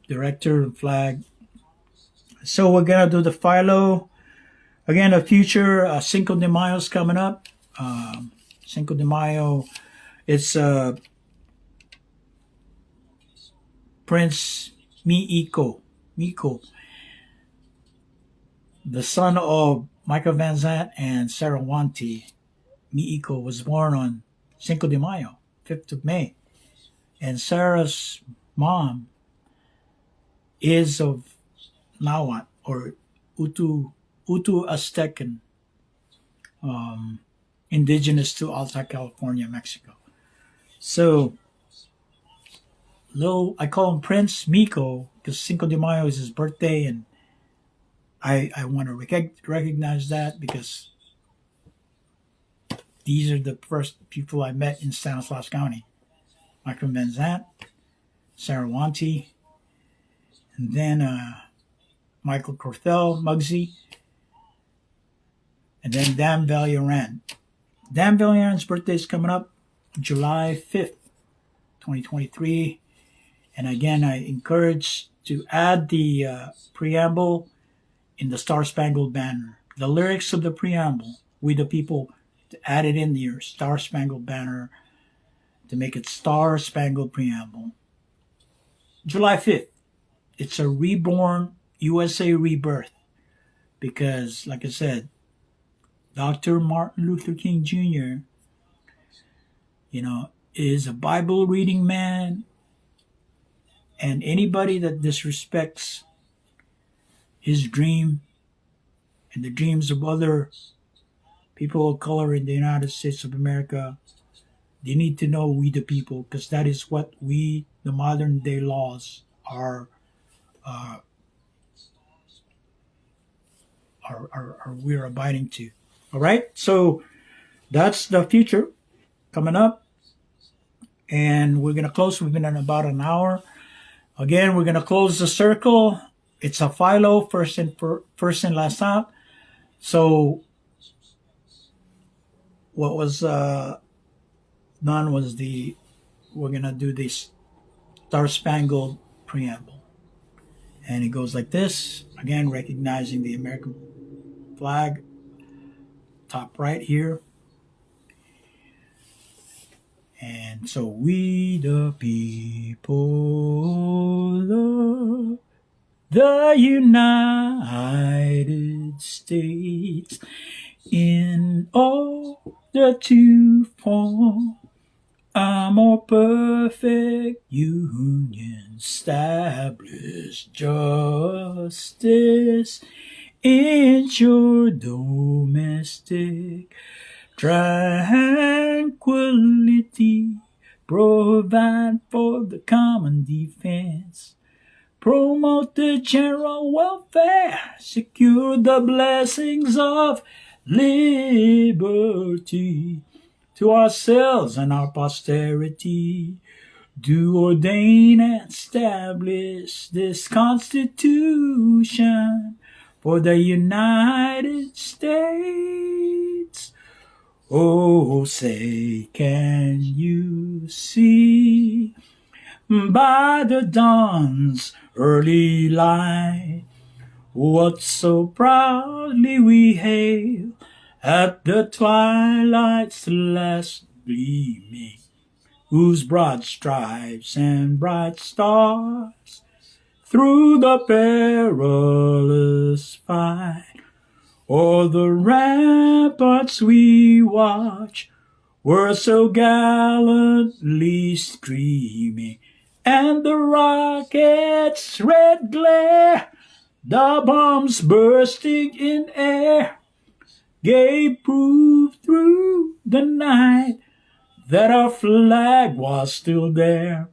director and flag. So we're gonna do the Philo again. The future Cinco de Mayo's coming up. Cinco de Mayo. It's Prince Miko, the son of Michael Van Zant and Sarah Wanti. Miiko was born on Cinco de Mayo, 5th of May. And Sarah's mom is of Nahuatl or Utu Aztecan, indigenous to Alta California, Mexico. So, I call him Prince Miko because Cinco de Mayo is his birthday, and I want to recognize that because these are the first people I met in Stanislaus County. Michael Van Zant, Sarah Wanti, and then Michael Corthell, Muggsy, and then Dan Valiaran. Dan Valiaran's birthday is coming up July 5th, 2023. And again, I encourage to add the preamble in the Star Spangled Banner. The lyrics of the preamble, we the people, to add it in your Star Spangled Banner to make it Star Spangled Preamble. July 5th, it's a reborn USA rebirth because, like I said, Dr. Martin Luther King Jr., is a Bible reading man, and anybody that disrespects his dream and the dreams of other people of color in the United States of America, they need to know we the people, because that is what we, the modern day laws, are we're abiding to. All right, so that's the future coming up, and we're gonna close. We've been in about an hour. Again, we're gonna close the circle. It's a Philo, first and last out. So what was done was we're gonna do this Star Spangled Preamble, and it goes like this. Again, recognizing the American flag, top right here. And so we the people of the United States, in order to form a more perfect union, establish justice, ensure domestic tranquility, provide for the common defense, promote the general welfare, secure the blessings of liberty to ourselves and our posterity. Do ordain and establish this Constitution for the United States. Oh, say, can you see by the dawn's early light what so proudly we hail at the twilight's last gleaming, whose broad stripes and bright stars through the perilous fight o'er the ramparts we watch were so gallantly streaming, and the rockets' red glare, the bombs bursting in air, gave proof through the night that our flag was still there.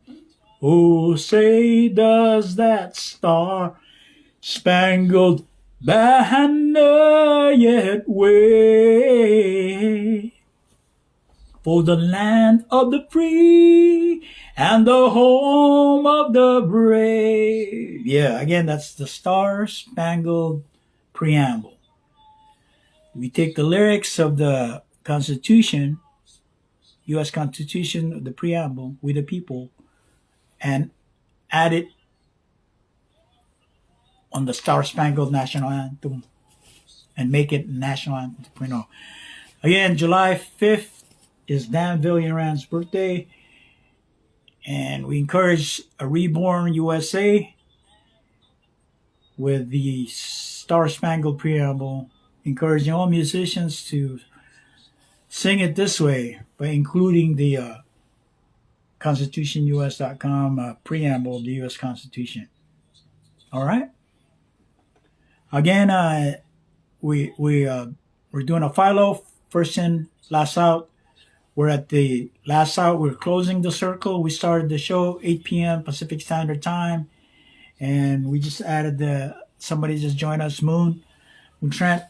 Oh, say does that star-spangled banner yet wave for the land of the free and the home of the brave? Yeah, again, that's the Star-Spangled Preamble. We take the lyrics of the Constitution, U.S. Constitution, the preamble, "We the people," and add it on the Star Spangled National Anthem and make it National Anthem 2.0. Again, July 5th is Dan Villarand's birthday, and we encourage a reborn USA with the Star Spangled Preamble, encouraging all musicians to sing it this way by including the ConstitutionUS.com preamble of the U.S. Constitution. All right. Again, we're doing a Philo, first in, last out. We're at the last out. We're closing the circle. We started the show 8 p.m. Pacific Standard Time, and we just added somebody just joined us, Moon Trent,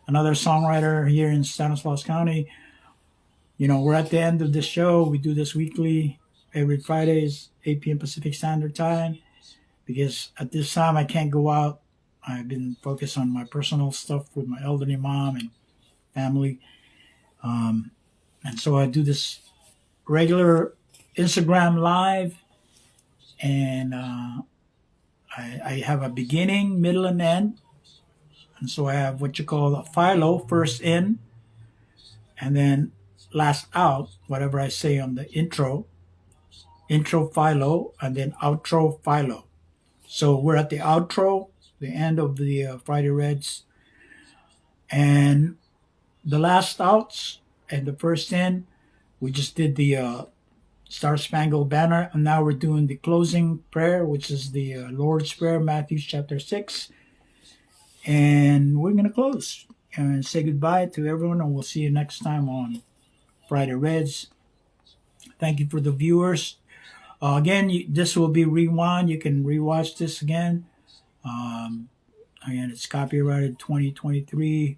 another songwriter here in Stanislaus County. You know, we're at the end of the show. We do this weekly, every Fridays, 8 p.m. Pacific Standard Time, because at this time I can't go out. I've been focused on my personal stuff with my elderly mom and family. And so I do this regular Instagram live, and I have a beginning, middle, and end. And so I have what you call a Philo, first in, and then last out, whatever I say on the intro Philo, and then outro Philo. So we're at the outro, the end of the Friday Reds, and the last outs and the first in. We just did the Star Spangled Banner, and now we're doing the closing prayer, which is the Lord's Prayer, Matthew chapter 6. And we're going to close and say goodbye to everyone, and we'll see you next time on Friday Reds. Thank you for the viewers. Again, this will be rewind. You can rewatch this again. Again, it's copyrighted 2023.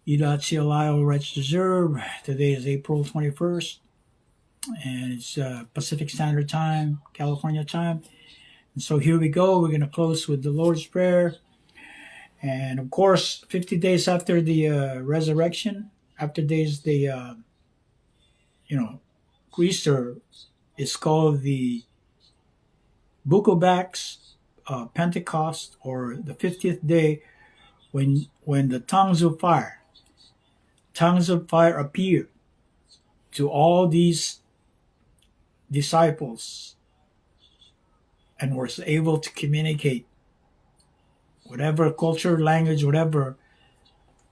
CELi All, rights reserved. Today is April 21st, and it's Pacific Standard Time, California time. And so here we go. We're going to close with the Lord's Prayer. And of course, 50 days after the resurrection, after days the Easter is called the Bukobax Pentecost, or the 50th day, when the tongues of fire appeared to all these disciples and was able to communicate whatever culture, language, whatever,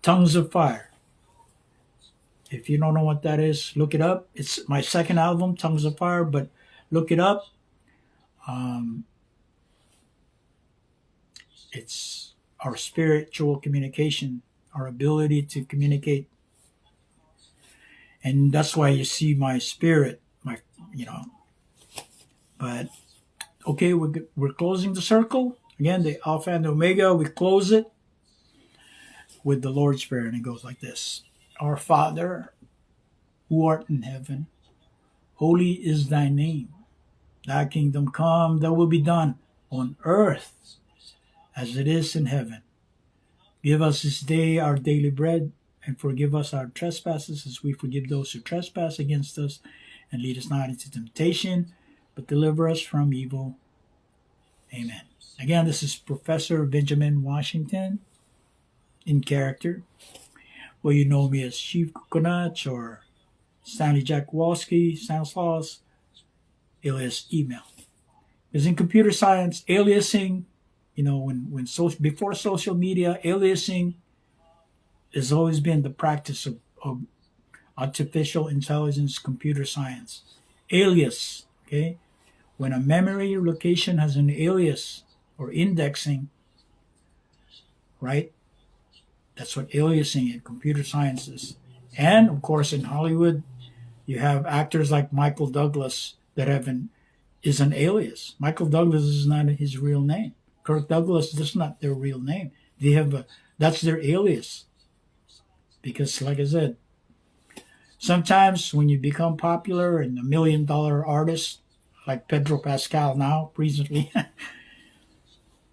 tongues of fire. If you don't know what that is, look it up. It's my second album, Tongues of Fire, but look it up. It's our spiritual communication, our ability to communicate. And that's why you see my spirit, But, okay, we're closing the circle. Again, the Alpha and the Omega, we close it with the Lord's Prayer, and it goes like this: Our Father, who art in heaven, holy is thy name. Thy kingdom come, thy will be done on earth as it is in heaven. Give us this day our daily bread, and forgive us our trespasses as we forgive those who trespass against us. And lead us not into temptation, but deliver us from evil. Amen. Again, this is Professor Benjamin Washington in character. Well, you know me as Chief Coconut or Stanley Jack Walski, Stanislaus, alias email. Because in computer science, aliasing, before social media, aliasing has always been the practice of artificial intelligence, computer science. Alias, okay? When a memory location has an alias or indexing, right? That's what aliasing in computer science is. And of course, in Hollywood, you have actors like Michael Douglas that is an alias. Michael Douglas is not his real name. Kirk Douglas, that's not their real name. That's their alias. Because, like I said, sometimes when you become popular and $1 million artist, like Pedro Pascal now, recently,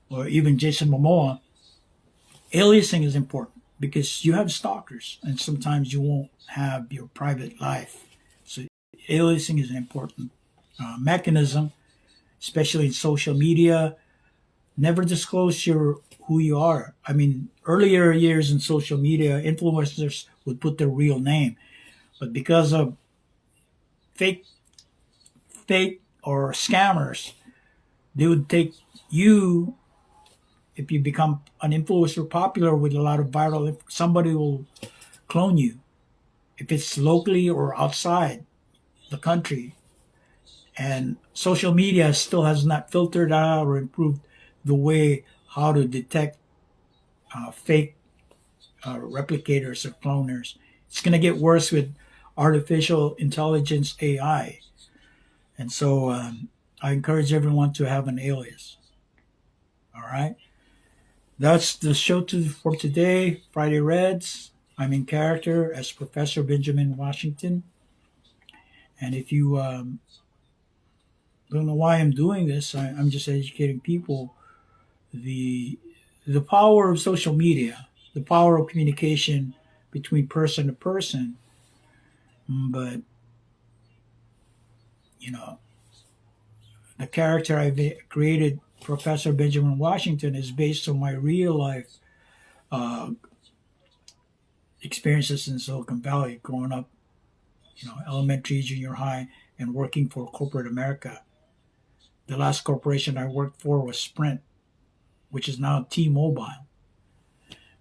or even Jason Momoa, aliasing is important because you have stalkers and sometimes you won't have your private life. So aliasing is an important mechanism, especially in social media. Never disclose who you are. I mean, earlier years in social media, influencers would put their real name, but because of fake or scammers, they would take you. If you become an influencer popular with a lot of viral, somebody will clone you. If it's locally or outside the country, and social media still has not filtered out or improved the way how to detect fake replicators or cloners. It's going to get worse with artificial intelligence AI. And so I encourage everyone to have an alias. All right. That's the show for today, Friday Reds. I'm in character as Professor Benjamin Washington. And if you don't know why I'm doing this, I'm just educating people the power of social media, the power of communication between person to person. But, the character I've created, Professor Benjamin Washington, is based on my real life uh, experiences in Silicon Valley, growing up, elementary, junior high, and working for corporate America. The last corporation I worked for was Sprint, which is now T-Mobile.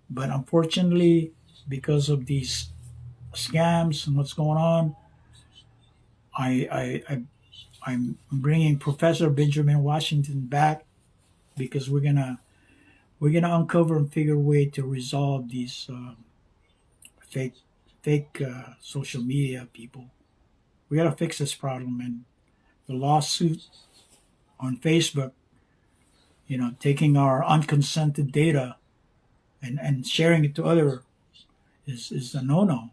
But unfortunately, because of these scams and what's going on, I'm bringing Professor Benjamin Washington back because we're gonna uncover and figure a way to resolve these fake social media people. We gotta fix this problem, and the lawsuit on Facebook, taking our unconsented data and sharing it to other is a no-no.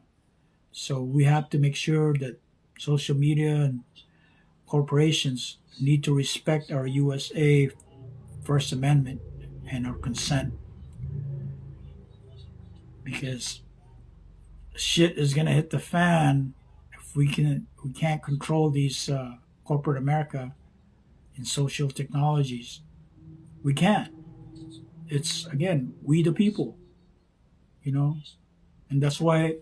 So we have to make sure that social media and corporations need to respect our USA First Amendment and our consent, because shit is gonna hit the fan if we can't control these corporate America in social technologies. We can't. It's again we the people, and that's why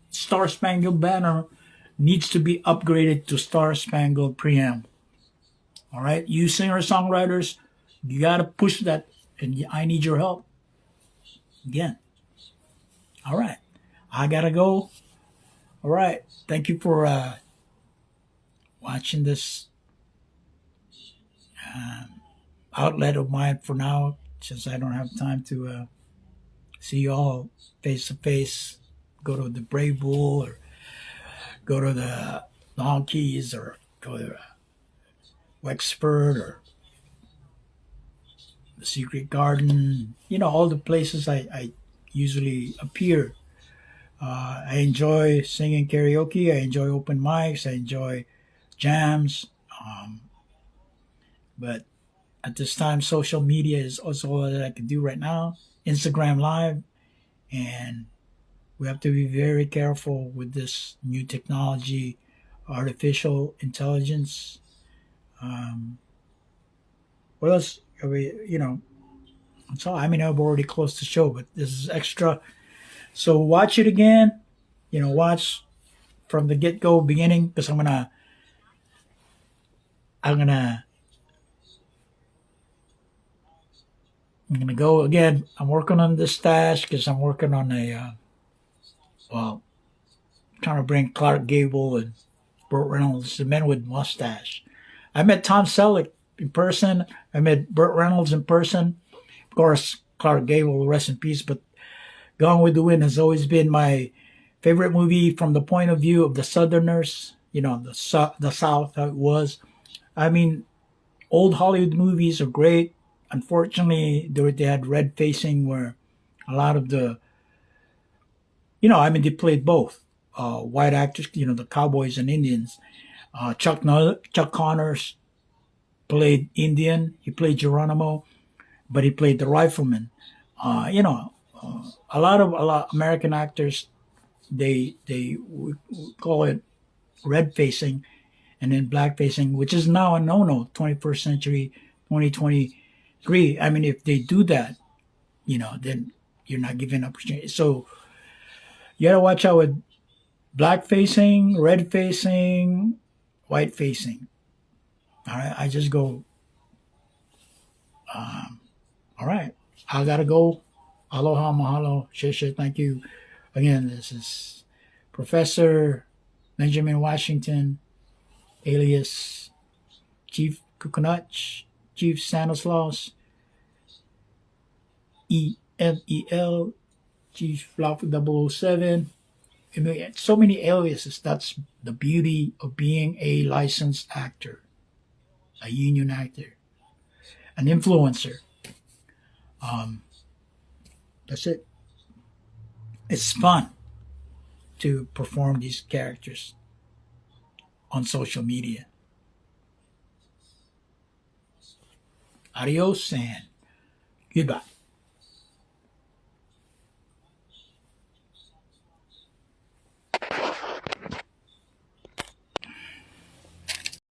Star Spangled Banner needs to be upgraded to Star Spangled Preamble. All right, you singer songwriters, you gotta push that, and I need your help again. All right, I gotta go. All right, thank you for watching this outlet of mine for now, since I don't have time to see you all face to face. Go to the Brave Bull or go to the Long Keys or go to Wexford or the Secret Garden. All the places I usually appear. I enjoy singing karaoke. I enjoy open mics. I enjoy jams. Um, but at this time, social media is also all that I can do right now. Instagram Live, and we have to be very careful with this new technology, artificial intelligence. Um, what else? So I mean, I've already closed the show, but this is extra. So watch it again. Watch from the get go beginning because I'm gonna I'm gonna go again. I'm working on this stash because I'm working on well, trying to bring Clark Gable and Burt Reynolds, the men with mustache. I met Tom Selleck in person. I met Burt Reynolds in person. Of course, Clark Gable, rest in peace. But Gone with the Wind has always been my favorite movie from the point of view of the Southerners. The South, how it was. I mean, old Hollywood movies are great. Unfortunately, they had red facing where a lot of they played both. White actors, the cowboys and Indians. Chuck Connors played Indian. He played Geronimo, but he played the rifleman. A lot American actors they we call it red facing and then black facing, which is now a no-no. 21st century, 2023. I mean, if they do that, then you're not giving opportunity. So you gotta watch out with black facing, red facing, white facing. All right, I just go. All right, I gotta go. Aloha, mahalo, sheshe, thank you. Again, this is Professor Benjamin Washington, alias Chief Kukunach, Chief Stanislaus, EMEL, Chief Flower 007. I mean, so many aliases. That's the beauty of being a licensed actor, a union actor, an influencer. Um, that's it. It's fun to perform these characters on social media. Adios and goodbye.